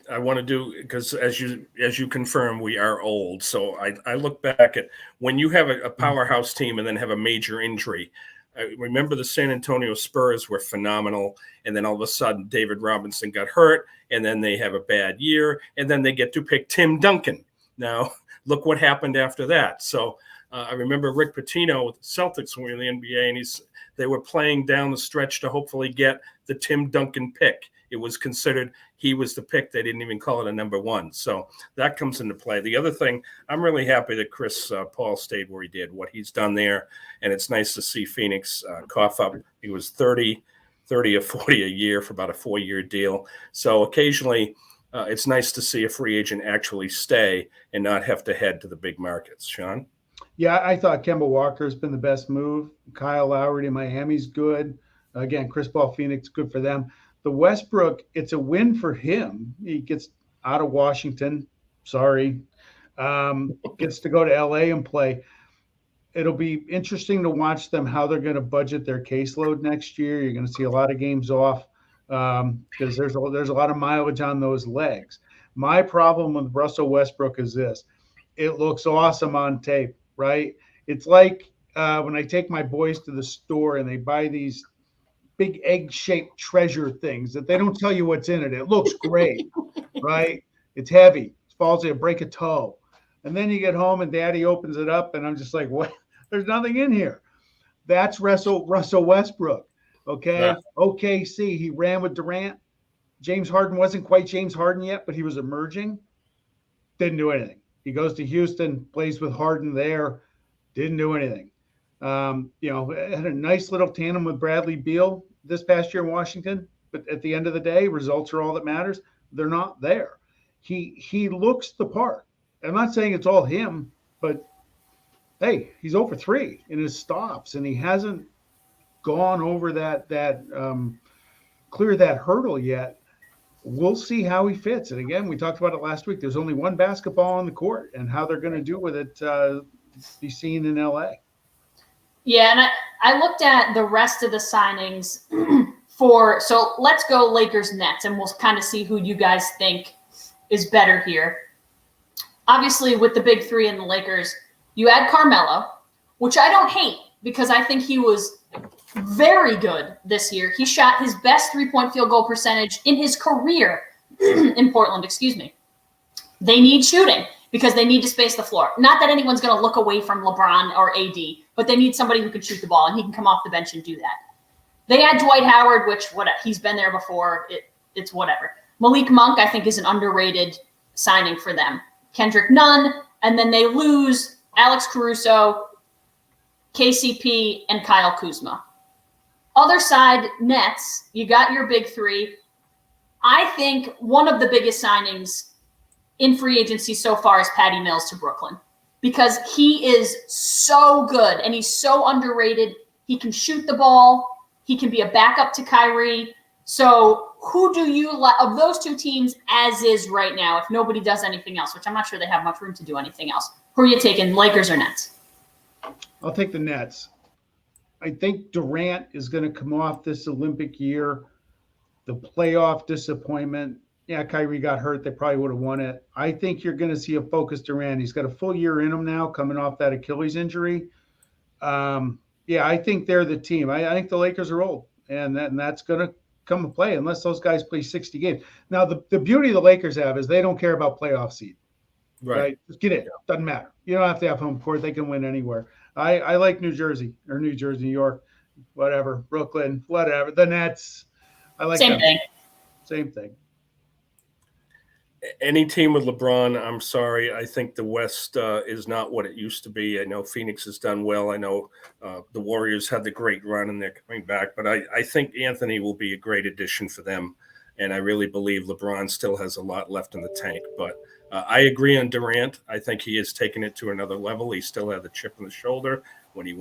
I want to do, because as you confirm, we are old. So I look back at when you have a powerhouse team and then have a major injury. I remember the San Antonio Spurs were phenomenal, and then all of a sudden David Robinson got hurt, and then they have a bad year, and then they get to pick Tim Duncan. Now, look what happened after that. So I remember Rick Pitino with the Celtics when we were in the NBA, and they were playing down the stretch to hopefully get the Tim Duncan pick. It was considered he was the pick. They didn't even call it a number one. So that comes into play. The other thing, I'm really happy that Chris Paul stayed where he did, what he's done there. And it's nice to see Phoenix cough up. He was 30 or 40 a year for about a 4-year deal. So occasionally it's nice to see a free agent actually stay and not have to head to the big markets. Sean? Yeah, I thought Kemba Walker's been the best move. Kyle Lowry to Miami's good. Again, Chris Paul, Phoenix, good for them. The Westbrook, it's a win for him. He gets out of Washington. Sorry. Gets to go to LA and play. It'll be interesting to watch them, how they're going to budget their caseload next year. You're going to see a lot of games off because there's a lot of mileage on those legs. My problem with Russell Westbrook is this. It looks awesome on tape, right? It's like when I take my boys to the store and they buy these big egg-shaped treasure things that they don't tell you what's in it. It looks great, right? It's heavy. It falls in, break a toe. And then you get home and daddy opens it up and I'm just like, what? There's nothing in here. That's Russell Westbrook, okay? Yeah. OKC, he ran with Durant. James Harden wasn't quite James Harden yet, but he was emerging. Didn't do anything. He goes to Houston, plays with Harden there. Didn't do anything. Had a nice little tandem with Bradley Beal this past year in Washington, but at the end of the day, results are all that matters. They're not there. He looks the part. I'm not saying it's all him, but hey, he's over 3 in his stops, and he hasn't gone over that clear that hurdle yet. We'll see how he fits. And again, we talked about it last week. There's only one basketball on the court, and how they're going to do with it be seen in LA. Yeah, and I looked at the rest of the signings so let's go Lakers Nets, and we'll kind of see who you guys think is better here. Obviously, with the big three in the Lakers, you add Carmelo, which I don't hate because I think he was very good this year. He shot his best three-point field goal percentage in his career in Portland, They need shooting because they need to space the floor. Not that anyone's going to look away from LeBron or AD, but they need somebody who can shoot the ball, and he can come off the bench and do that. They had Dwight Howard, which he's been there before. It's whatever. Malik Monk, I think, is an underrated signing for them. Kendrick Nunn, and then they lose Alex Caruso, KCP, and Kyle Kuzma. Other side, Nets, you got your big three. I think one of the biggest signings in free agency so far is Patty Mills to Brooklyn because he is so good and he's so underrated. He can shoot the ball. He can be a backup to Kyrie. So who do you like of those two teams as is right now, if nobody does anything else, which I'm not sure they have much room to do anything else? Who are you taking, Lakers or Nets? I'll take the Nets. I think Durant is going to come off this Olympic year, the playoff disappointment. Yeah, Kyrie got hurt. They probably would have won it. I think you're going to see a focused Durant. He's got a full year in him now, coming off that Achilles injury. Yeah, I think they're the team. I think the Lakers are old, and that's going to come to play unless those guys play 60 games. Now, the beauty the Lakers have is they don't care about playoff seed. Right? Just get in. Doesn't matter. You don't have to have home court. They can win anywhere. I like New Jersey, New York, whatever, Brooklyn, whatever. The Nets. I like Same thing. Same thing. Any team with LeBron, I'm sorry. I think the West is not what it used to be. I know Phoenix has done well. I know the Warriors had the great run and they're coming back. But I think Anthony will be a great addition for them. And I really believe LeBron still has a lot left in the tank. But I agree on Durant. I think he has taken it to another level. He still had the chip on the shoulder when he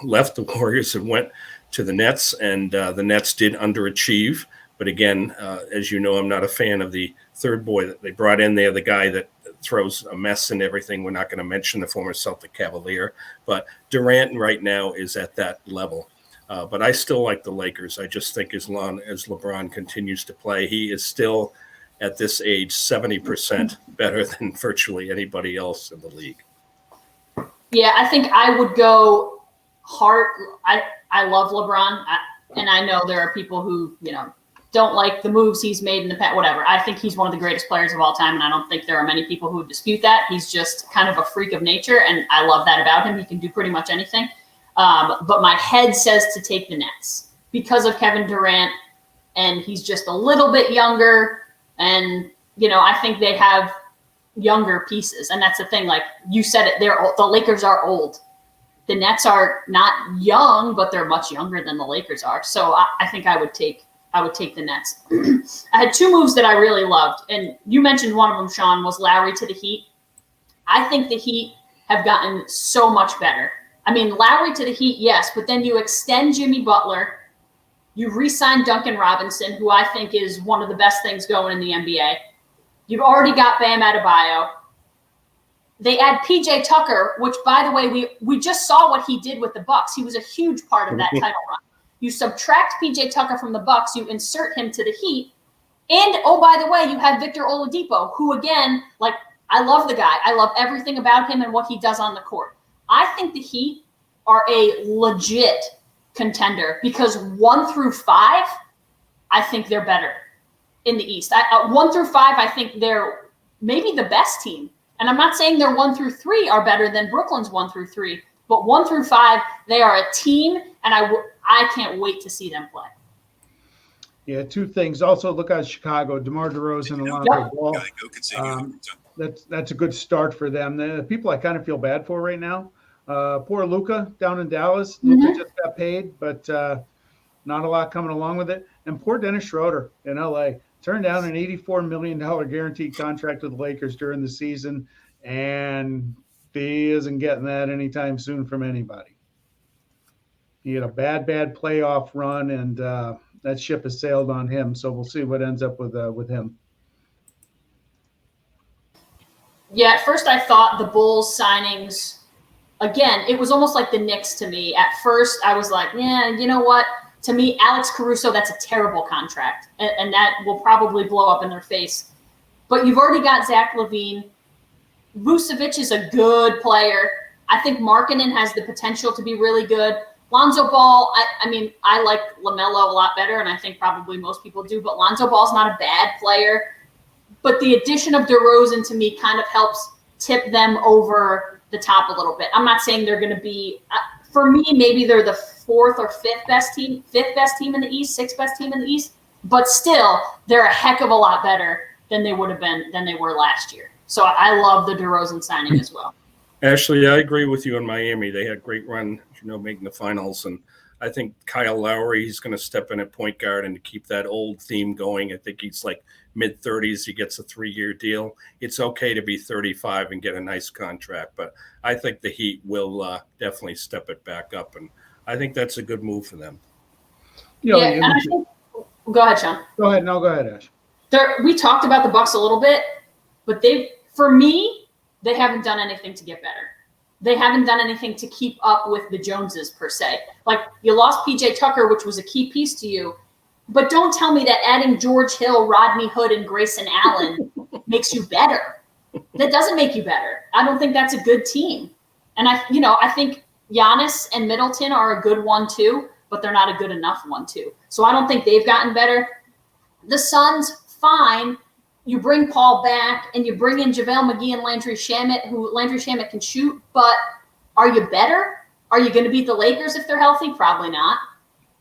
left the Warriors and went to the Nets. And the Nets did underachieve. But again, as you know, I'm not a fan of the third boy that they brought in there, the guy that throws a mess and everything. We're not going to mention the former Celtic Cavalier, but Durant right now is at that level. But I still like the Lakers. I just think as long as LeBron continues to play, he is still at this age 70% better than virtually anybody else in the league. Yeah, I think I would go hard. I love LeBron, and I know there are people who, don't like the moves he's made in the past, whatever. I think he's one of the greatest players of all time, and I don't think there are many people who would dispute that. He's just kind of a freak of nature, and I love that about him. He can do pretty much anything. But my head says to take the Nets because of Kevin Durant, and he's just a little bit younger, and, I think they have younger pieces, and that's the thing. Like you said it, the Lakers are old. The Nets are not young, but they're much younger than the Lakers are. So I think I would take the Nets. I had two moves that I really loved, and you mentioned one of them, Sean, was Lowry to the Heat. I think the Heat have gotten so much better. I mean, Lowry to the Heat, yes, but then you extend Jimmy Butler. You re-sign Duncan Robinson, who I think is one of the best things going in the NBA. You've already got Bam Adebayo. They add PJ Tucker, which, by the way, we just saw what he did with the Bucks. He was a huge part of that title run. You subtract PJ Tucker from the Bucks, you insert him to the Heat, and oh, by the way, you have Victor Oladipo, who again, I love the guy. I love everything about him and what he does on the court. I think the Heat are a legit contender because 1 through 5, I think they're better in the East. 1 through 5, I think they're maybe the best team, and I'm not saying their 1 through 3 are better than Brooklyn's 1 through 3, but 1 through 5, they are a team, and I can't wait to see them play. Yeah, two things. Also, look at Chicago, DeMar DeRozan and Lonzo Ball. That's a good start for them. The people I kind of feel bad for right now. Poor Luka down in Dallas. Luka just got paid, but not a lot coming along with it. And poor Dennis Schroeder in LA turned down an $84 million guaranteed contract with the Lakers during the season, and he isn't getting that anytime soon from anybody. He had a bad playoff run, and that ship has sailed on him. So we'll see what ends up with him. Yeah, at first I thought the Bulls signings, again, it was almost like the Knicks to me. At first I was like, yeah, you know what? To me, Alex Caruso, that's a terrible contract, and that will probably blow up in their face. But you've already got Zach LaVine. Vucevic is a good player. I think Markkanen has the potential to be really good. Lonzo Ball, I mean, I like LaMelo a lot better, and I think probably most people do, but Lonzo Ball's not a bad player. But the addition of DeRozan to me kind of helps tip them over the top a little bit. I'm not saying they're going to be, for me, maybe they're the 4th or 5th best team in the East, 6th best team in the East, but still, they're a heck of a lot better than they were last year. So I love the DeRozan signing as well. Ashley, I agree with you in Miami. They had a great run, making the finals. And I think Kyle Lowry, he's going to step in at point guard and keep that old theme going. I think he's like mid-30s. He gets a 3-year deal. It's okay to be 35 and get a nice contract. But I think the Heat will definitely step it back up. And I think that's a good move for them. And I think Go ahead, Sean. Go ahead. No, go ahead, Ash. We talked about the Bucks a little bit, but for me, they haven't done anything to get better. They haven't done anything to keep up with the Joneses per se. Like, you lost PJ Tucker, which was a key piece to you, but don't tell me that adding George Hill, Rodney Hood, and Grayson Allen makes you better. That doesn't make you better. I don't think that's a good team. And I think Giannis and Middleton are a good 1-2, but they're not a good enough 1-2. So I don't think they've gotten better. The Suns, fine. You bring Paul back and you bring in JaVale McGee and Landry Shamet, who Landry Shamet can shoot, but are you better? Are you going to beat the Lakers if they're healthy? Probably not.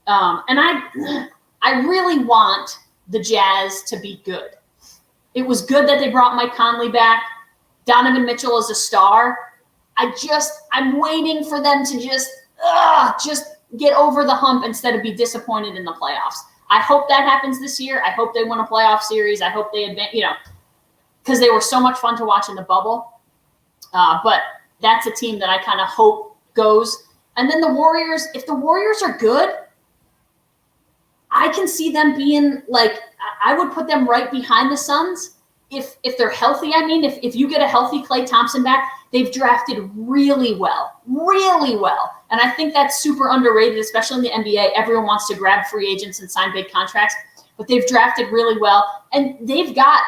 And I really want the Jazz to be good. It was good that they brought Mike Conley back. Donovan Mitchell is a star. I'm waiting for them to just get over the hump instead of be disappointed in the playoffs. I hope that happens this year. I hope they win a playoff series. I hope they advance, because they were so much fun to watch in the bubble. But that's a team that I kind of hope goes. And then the Warriors, if the Warriors are good, I can see them being I would put them right behind the Suns. If they're healthy, if you get a healthy Klay Thompson back, they've drafted really well. And I think that's super underrated, especially in the NBA. Everyone wants to grab free agents and sign big contracts, but they've drafted really well. And they've got,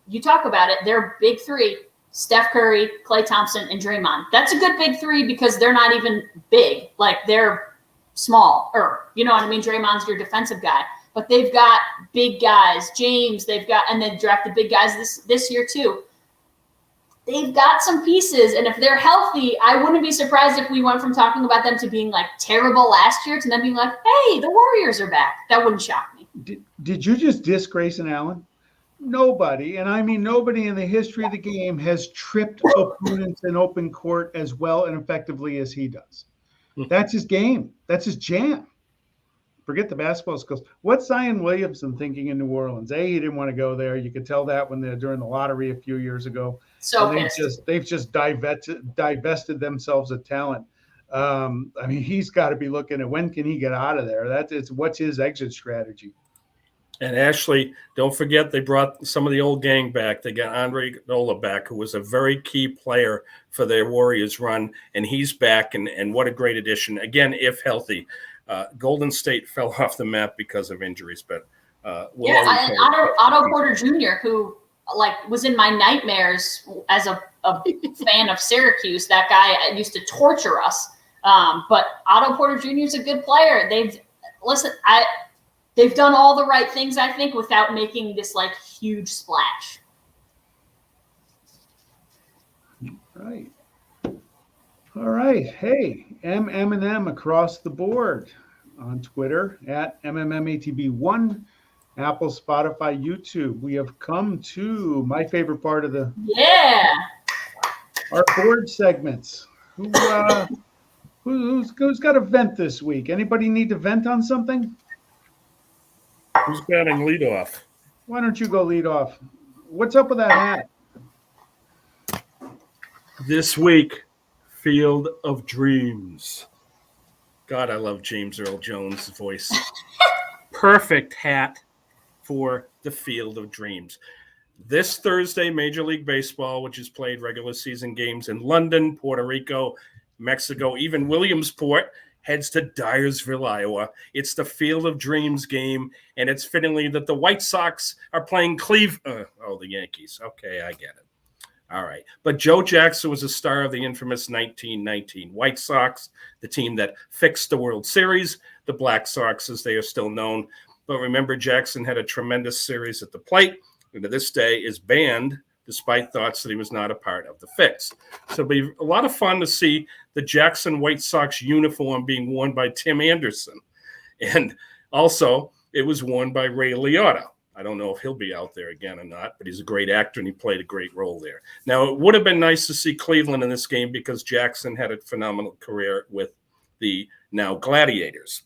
you talk about it, their big three, Steph Curry, Klay Thompson, and Draymond. That's a good big three because they're not even big. They're small, you know what I mean? Draymond's your defensive guy. But they've got big guys. James, and they drafted big guys this year too. They've got some pieces, and if they're healthy, I wouldn't be surprised if we went from talking about them to being terrible last year to them being hey, the Warriors are back. That wouldn't shock me. Did you just diss Grayson Allen? Nobody, and I mean nobody in the history of the game has tripped opponents in open court as well and effectively as he does. That's his game. That's his jam. Forget the basketball skills. What's Zion Williamson thinking in New Orleans? He didn't want to go there. You could tell that during the lottery a few years ago. So they've just divested themselves of talent. He's got to be looking at when can he get out of there. What's his exit strategy? And Ashley, don't forget they brought some of the old gang back. They got Andre Iguodala back, who was a very key player for their Warriors run, and he's back. And what a great addition! Again, if healthy. Golden State fell off the map because of injuries, but Otto Porter Jr., who was in my nightmares as a fan of Syracuse. That guy used to torture us. But Otto Porter Jr. is a good player. They've done all the right things, I think, without making this huge splash. Right. All right. Hey, m&m across the board on Twitter at m&m&ATB1, Apple, Spotify, YouTube. We have come to my favorite part of our board segments. Who's got a vent this week? Anybody need to vent on something? Who's batting leadoff? Why don't you go lead off? What's up with that hat? This week, Field of Dreams. God, I love James Earl Jones' voice. Perfect hat for the Field of Dreams. This Thursday, Major League Baseball, which has played regular season games in London, Puerto Rico, Mexico, even Williamsport, heads to Dyersville, Iowa. It's the Field of Dreams game, and it's fittingly that the White Sox are playing the Yankees. Okay, I get it. All right. But Joe Jackson was a star of the infamous 1919 White Sox, the team that fixed the World Series, the Black Sox as they are still known. But remember, Jackson had a tremendous series at the plate, and to this day is banned despite thoughts that he was not a part of the fix. So it'll be a lot of fun to see the Jackson White Sox uniform being worn by Tim Anderson. And also, it was worn by Ray Liotta. I don't know if he'll be out there again or not, but he's a great actor and he played a great role there. Now, it would have been nice to see Cleveland in this game because Jackson had a phenomenal career with the now Gladiators.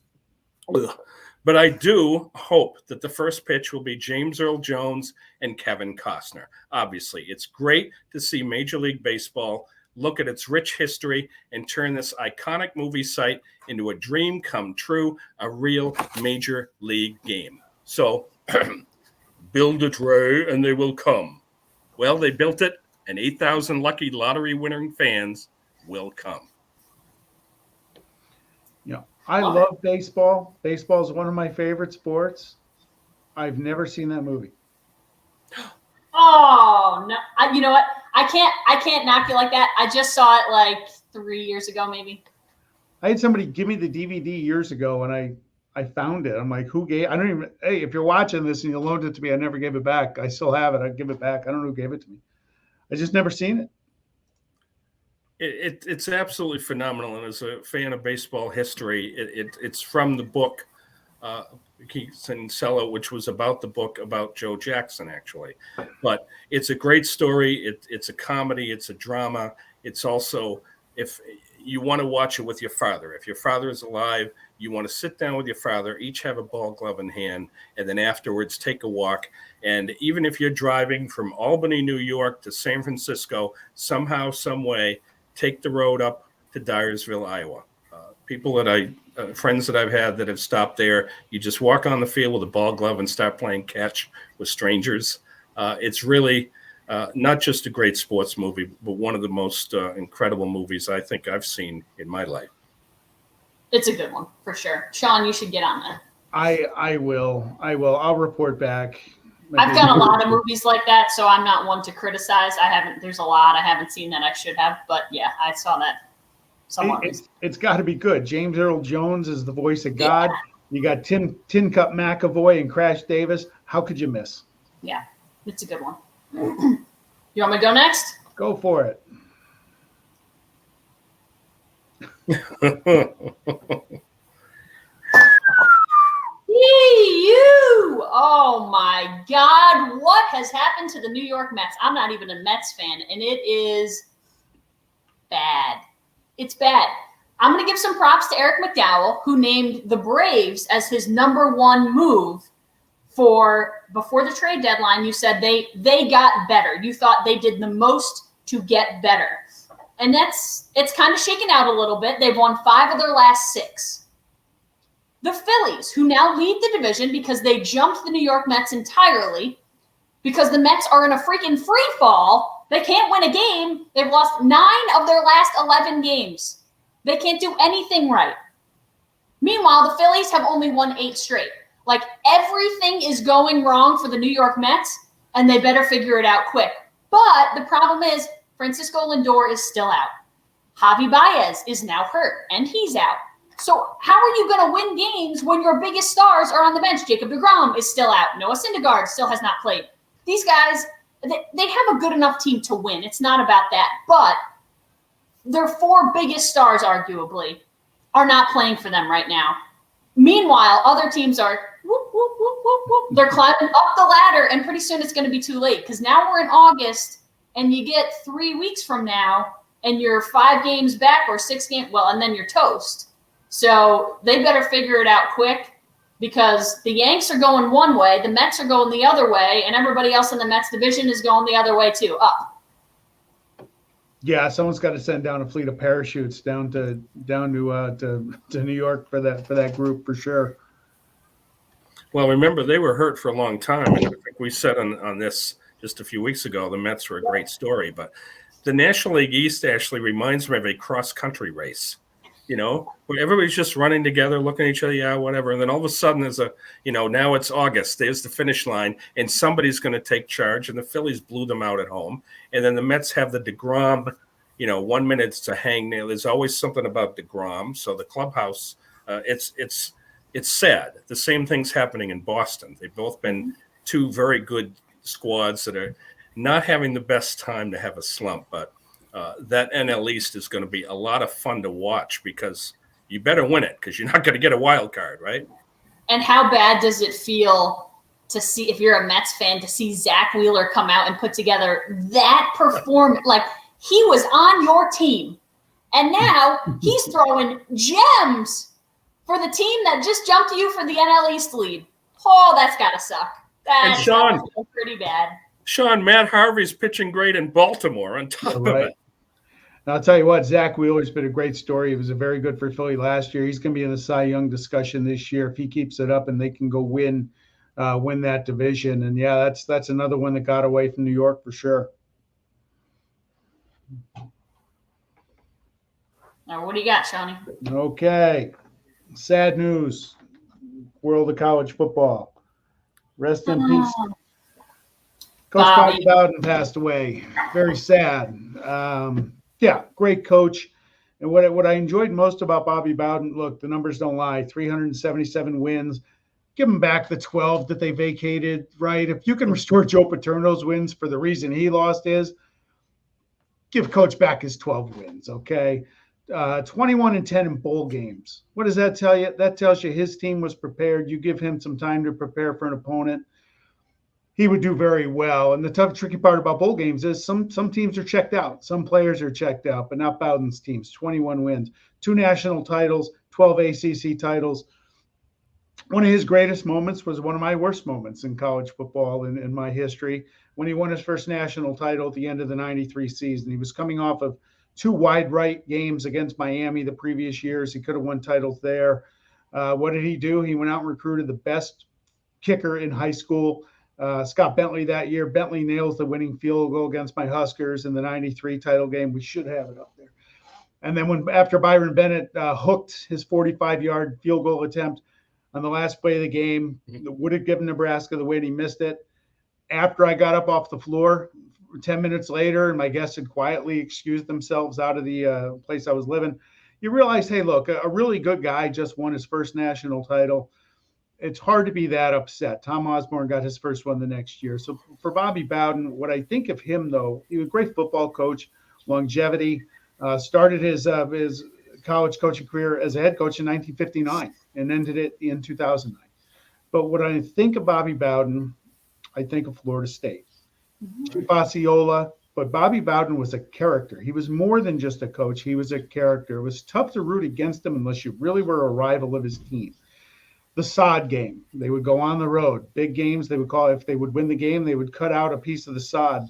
But I do hope that the first pitch will be James Earl Jones and Kevin Costner. Obviously, it's great to see Major League Baseball look at its rich history and turn this iconic movie site into a dream come true, a real Major League game. So build it, Ray, and they will come. Well, they built it, and 8,000 lucky lottery-winning fans will come. I love baseball. Baseball is one of my favorite sports. I've never seen that movie. Oh no! You know what? I can't knock you like that. I just saw it like 3 years ago, maybe. I had somebody give me the DVD years ago, and I found it. I'm like, who gave? I don't even. Hey, if you're watching this and you loaned it to me, I never gave it back. I still have it. I'd give it back. I don't know who gave it to me. I just never seen it. It's absolutely phenomenal, and as a fan of baseball history, it's from the book Kinsella, which was about the book about Joe Jackson, actually. But it's a great story. It's a comedy. It's a drama. It's also, if you want to watch it with your father, if your father is alive, you want to sit down with your father, each have a ball glove in hand, and then afterwards take a walk. And even if you're driving from Albany, New York to San Francisco, somehow, some way, take the road up to Dyersville, Iowa. People friends that I've had that have stopped there, you just walk on the field with a ball glove and start playing catch with strangers. It's really not just a great sports movie, but one of the most incredible movies I think I've seen in my life. It's a good one, for sure. Sean, you should get on that. I will. I'll report back. I've done a lot of movies like that, so I'm not one to criticize. There's a lot I haven't seen that I should have, but yeah, I saw that. It's got to be good. James Earl Jones is the voice of God. Yeah. You got Tin Cup McAvoy and Crash Davis. How could you miss? Yeah, it's a good one. You want me to go next? Go for it. You! Oh my God, what has happened to the New York Mets? I'm not even a Mets fan, and it is bad. It's bad. I'm going to give some props to Eric McDowell, who named the Braves as his #1 move before the trade deadline. You said they got better. You thought they did the most to get better. And it's kind of shaken out a little bit. They've won 5 of their last 6. The Phillies, who now lead the division because they jumped the New York Mets entirely, because the Mets are in a freaking free fall. They can't win a game. They've lost 9 of their last 11 games. They can't do anything right. Meanwhile, the Phillies have only won 8 straight. Like, everything is going wrong for the New York Mets, and they better figure it out quick. But the problem is Francisco Lindor is still out. Javi Baez is now hurt, and he's out. So how are you going to win games when your biggest stars are on the bench? Jacob deGrom is still out. Noah Syndergaard still has not played. These guys, they have a good enough team to win. It's not about that. But their 4 biggest stars, arguably, are not playing for them right now. Meanwhile, other teams are whoop, whoop, whoop, whoop, whoop. They're climbing up the ladder, and pretty soon it's going to be too late, because now we're in August, and you get 3 weeks from now, and you're 5 games back or 6 games, and then you're toast. So they better figure it out quick, because the Yanks are going one way, the Mets are going the other way, and everybody else in the Mets division is going the other way too, up. Yeah, someone's got to send down a fleet of parachutes down to New York for that group for sure. Well, remember, they were hurt for a long time, and I think we said on this just a few weeks ago, the Mets were a great story, but the National League East actually reminds me of a cross-country race. Where everybody's just running together, looking at each other, yeah, whatever. And then all of a sudden there's now it's August. There's the finish line, and somebody's going to take charge. And the Phillies blew them out at home. And then the Mets have the DeGrom, 1 minute to hang there. There's always something about DeGrom. So the clubhouse, it's sad. The same thing's happening in Boston. They've both been 2 very good squads that are not having the best time to have a slump, but that NL East is going to be a lot of fun to watch, because you better win it, because you're not going to get a wild card, right? And how bad does it feel to see, if you're a Mets fan, to see Zach Wheeler come out and put together that performance? Like, he was on your team, and now he's throwing gems for the team that just jumped you for the NL East lead. Oh, that's got to suck. That's pretty bad. Sean, Matt Harvey's pitching great in Baltimore on top of it. I'll tell you what, Zach Wheeler's been a great story. He was a very good for Philly last year. He's going to be in the Cy Young discussion this year if he keeps it up and they can go win win that division. And yeah, that's another one that got away from New York for sure. Now, what do you got, Shawnee? Okay, sad news. World of college football. Rest in peace. Coach Bobby Bowden passed away. Very sad. Yeah, great coach. And what I enjoyed most about Bobby Bowden, look, the numbers don't lie. 377 wins. Give him back the 12 that they vacated, right? If you can restore Joe Paterno's wins for the reason he lost his, give Coach back his 12 wins, okay? 21-10 in bowl games. What does that tell you? That tells you his team was prepared. You give him some time to prepare for an opponent, he would do very well. And the tricky part about bowl games is some teams are checked out. Some players are checked out, but not Bowden's teams. 21 wins, 2 national titles, 12 ACC titles. One of his greatest moments was one of my worst moments in college football in my history, when he won his first national title at the end of the 93 season. He was coming off of 2 wide right games against Miami the previous years. He could have won titles there. What did he do? He went out and recruited the best kicker in high school, Scott Bentley, that year. Bentley nails the winning field goal against my Huskers in the 93 title game. We should have it up there. And then after Byron Bennett hooked his 45-yard field goal attempt on the last play of the game, that would have given Nebraska the win, he missed it. After I got up off the floor 10 minutes later and my guests had quietly excused themselves out of the place I was living, you realize, hey, look, a really good guy just won his first national title. It's hard to be that upset. Tom Osborne got his first one the next year. So for Bobby Bowden, what I think of him, though, he was a great football coach, longevity, started his college coaching career as a head coach in 1959 and ended it in 2009. But when I think of Bobby Bowden, I think of Florida State. Chip Osceola, but Bobby Bowden was a character. He was more than just a coach. He was a character. It was tough to root against him unless you really were a rival of his team. The sod game. They would go on the road. Big games, they would call it. If they would win the game, they would cut out a piece of the sod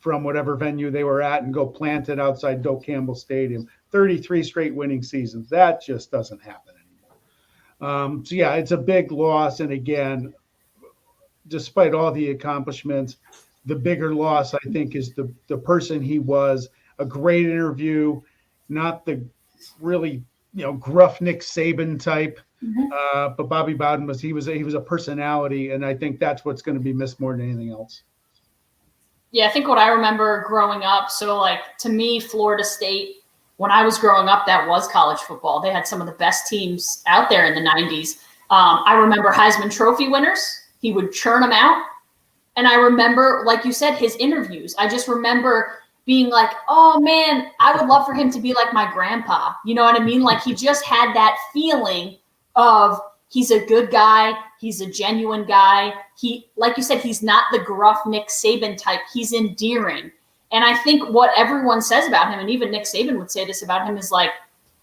from whatever venue they were at and go plant it outside Doak Campbell Stadium. 33 straight winning seasons. That just doesn't happen anymore. So, yeah, it's a big loss. And, again, despite all the accomplishments, the bigger loss, I think, is the person he was. A great interview, not the really, gruff Nick Saban type. But Bobby Bowden he was a personality, and I think that's what's going to be missed more than anything else. Yeah, I think what I remember growing up, so like to me, Florida State, when I was growing up, that was college football. They had some of the best teams out there in the 90s. I remember Heisman Trophy winners. He would churn them out. And I remember, like you said, his interviews. I just remember being like, oh, man, I would love for him to be like my grandpa. You know what I mean? Like he just had that feeling of he's a good guy. He's a genuine guy. He, like you said, he's not the gruff Nick Saban type. He's endearing. And I think what everyone says about him, and even Nick Saban would say this about him, is like,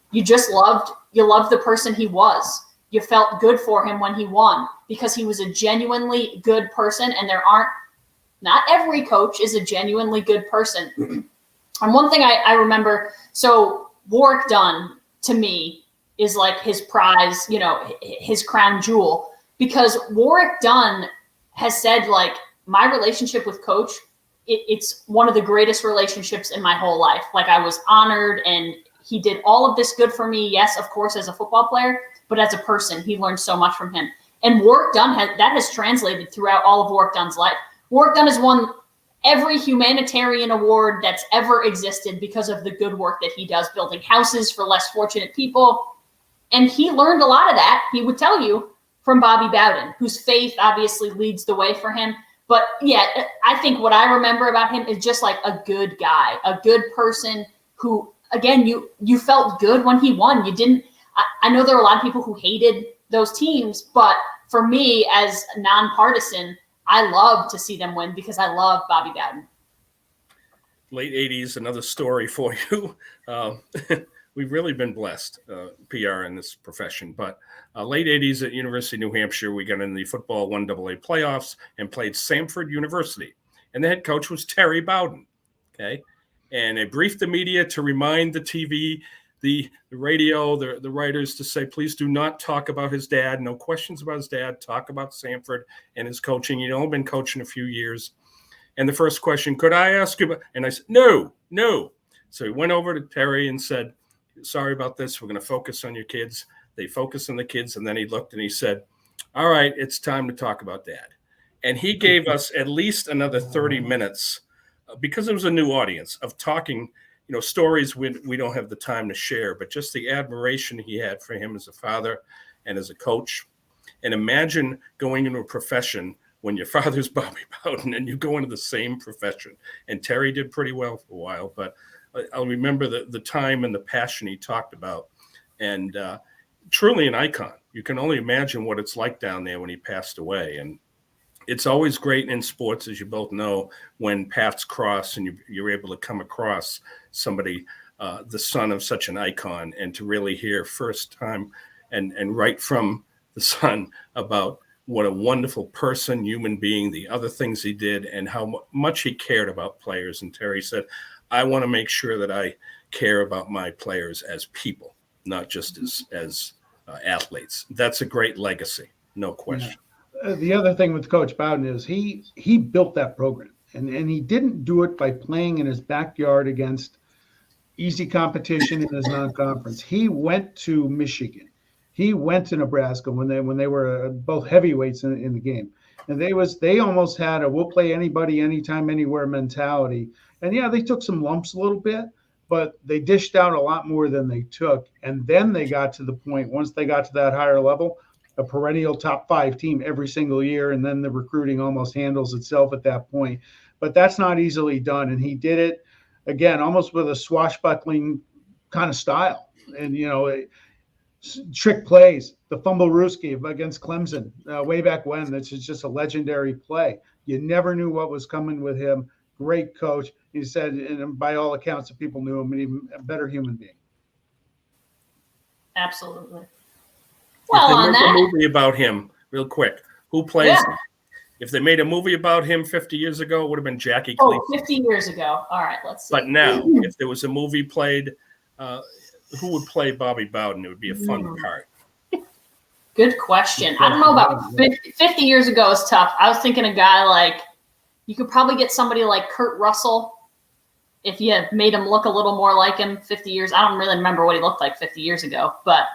you loved the person he was. You felt good for him when he won because he was a genuinely good person. And not every coach is a genuinely good person. And one thing I remember, so Warwick Dunn to me is like his prize, his crown jewel, because Warwick Dunn has said, like, my relationship with Coach, it's one of the greatest relationships in my whole life. Like, I was honored and he did all of this good for me. Yes, of course, as a football player, but as a person, he learned so much from him. And Warwick Dunn has translated throughout all of Warwick Dunn's life. Warwick Dunn has won every humanitarian award that's ever existed because of the good work that he does, building houses for less fortunate people. And he learned a lot of that, he would tell you, from Bobby Bowden, whose faith obviously leads the way for him. But yeah, I think what I remember about him is just like a good guy, a good person who, again, you felt good when he won. You didn't. I know there are a lot of people who hated those teams, but for me, as nonpartisan, I love to see them win because I love Bobby Bowden. Late 80s, another story for you. We've really been blessed, PR in this profession. But late 80s at University of New Hampshire, we got in the football 1AA playoffs and played Samford University. And the head coach was Terry Bowden. Okay. And they briefed the media to remind the TV the radio, the writers to say, please do not talk about his dad. No questions about his dad. Talk about Sanford and his coaching. He'd only been coaching a few years. And the first question, could I ask you about? And I said, no. So he went over to Terry and said, sorry about this. We're going to focus on your kids. They focused on the kids. And then he looked and he said, all right, it's time to talk about dad. And he gave us at least another 30 minutes because it was a new audience of talking, stories we don't have the time to share, but just the admiration he had for him as a father and as a coach. And imagine going into a profession when your father's Bobby Bowden and you go into the same profession. And Terry did pretty well for a while, but I'll remember the time and the passion he talked about. And truly an icon. You can only imagine what it's like down there when he passed away. And it's always great in sports, as you both know, when paths cross and you're able to come across somebody, the son of such an icon, and to really hear first time and right from the son about what a wonderful person, human being, the other things he did, and how much he cared about players. And Terry said, I want to make sure that I care about my players as people, not just as athletes. That's a great legacy, no question. Yeah. The other thing with Coach Bowden is he built that program, and he didn't do it by playing in his backyard against easy competition in his non-conference. He went to Michigan. He went to Nebraska when they were both heavyweights in the game, and they almost had a we'll play anybody, anytime, anywhere mentality. And yeah, they took some lumps a little bit, but they dished out a lot more than they took. And then they got to the point, once they got to that higher level, a perennial top 5 team every single year, and then the recruiting almost handles itself at that point. But that's not easily done, and he did it again almost with a swashbuckling kind of style. And trick plays, the fumble-rooski against Clemson way back when. That's just a legendary play. You never knew what was coming with him. Great coach. He said, and by all accounts, the people knew him, and even a better human being. Absolutely. Well, if they on make that, a movie about him, real quick, who plays him? If they made a movie about him 50 years ago, it would have been Jackie Cleese. 50 years ago. All right, let's see. But now, if there was a movie played, who would play Bobby Bowden? It would be a fun part. Good question. I don't know about 50 years ago is tough. I was thinking a guy like, you could probably get somebody like Kurt Russell if you made him look a little more like him 50 years. I don't really remember what he looked like 50 years ago, but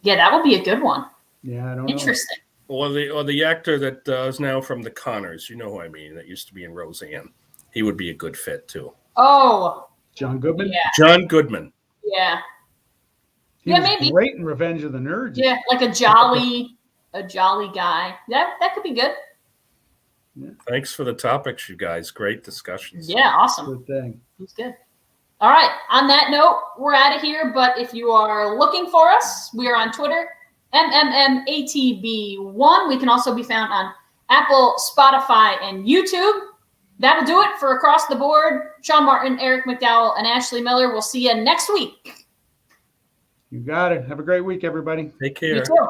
yeah, that would be a good one. Yeah, I don't know. Interesting. Or the actor that is now from the Connors, you know who I mean, that used to be in Roseanne. He would be a good fit too. Oh, John Goodman? Yeah. John Goodman. Yeah. He was maybe. great in Revenge of the Nerds. Yeah, like a jolly guy. That could be good. Yeah. Thanks for the topics, you guys. Great discussions. Yeah, awesome. Good thing. He's good. All right. On that note, we're out of here. But if you are looking for us, we are on Twitter, m&m&ATB1. We can also be found on Apple, Spotify, and YouTube. That'll do it for Across the Board. Sean Martin, Eric McDowell, and Ashley Miller. We'll see you next week. You got it. Have a great week, everybody. Take care. You too.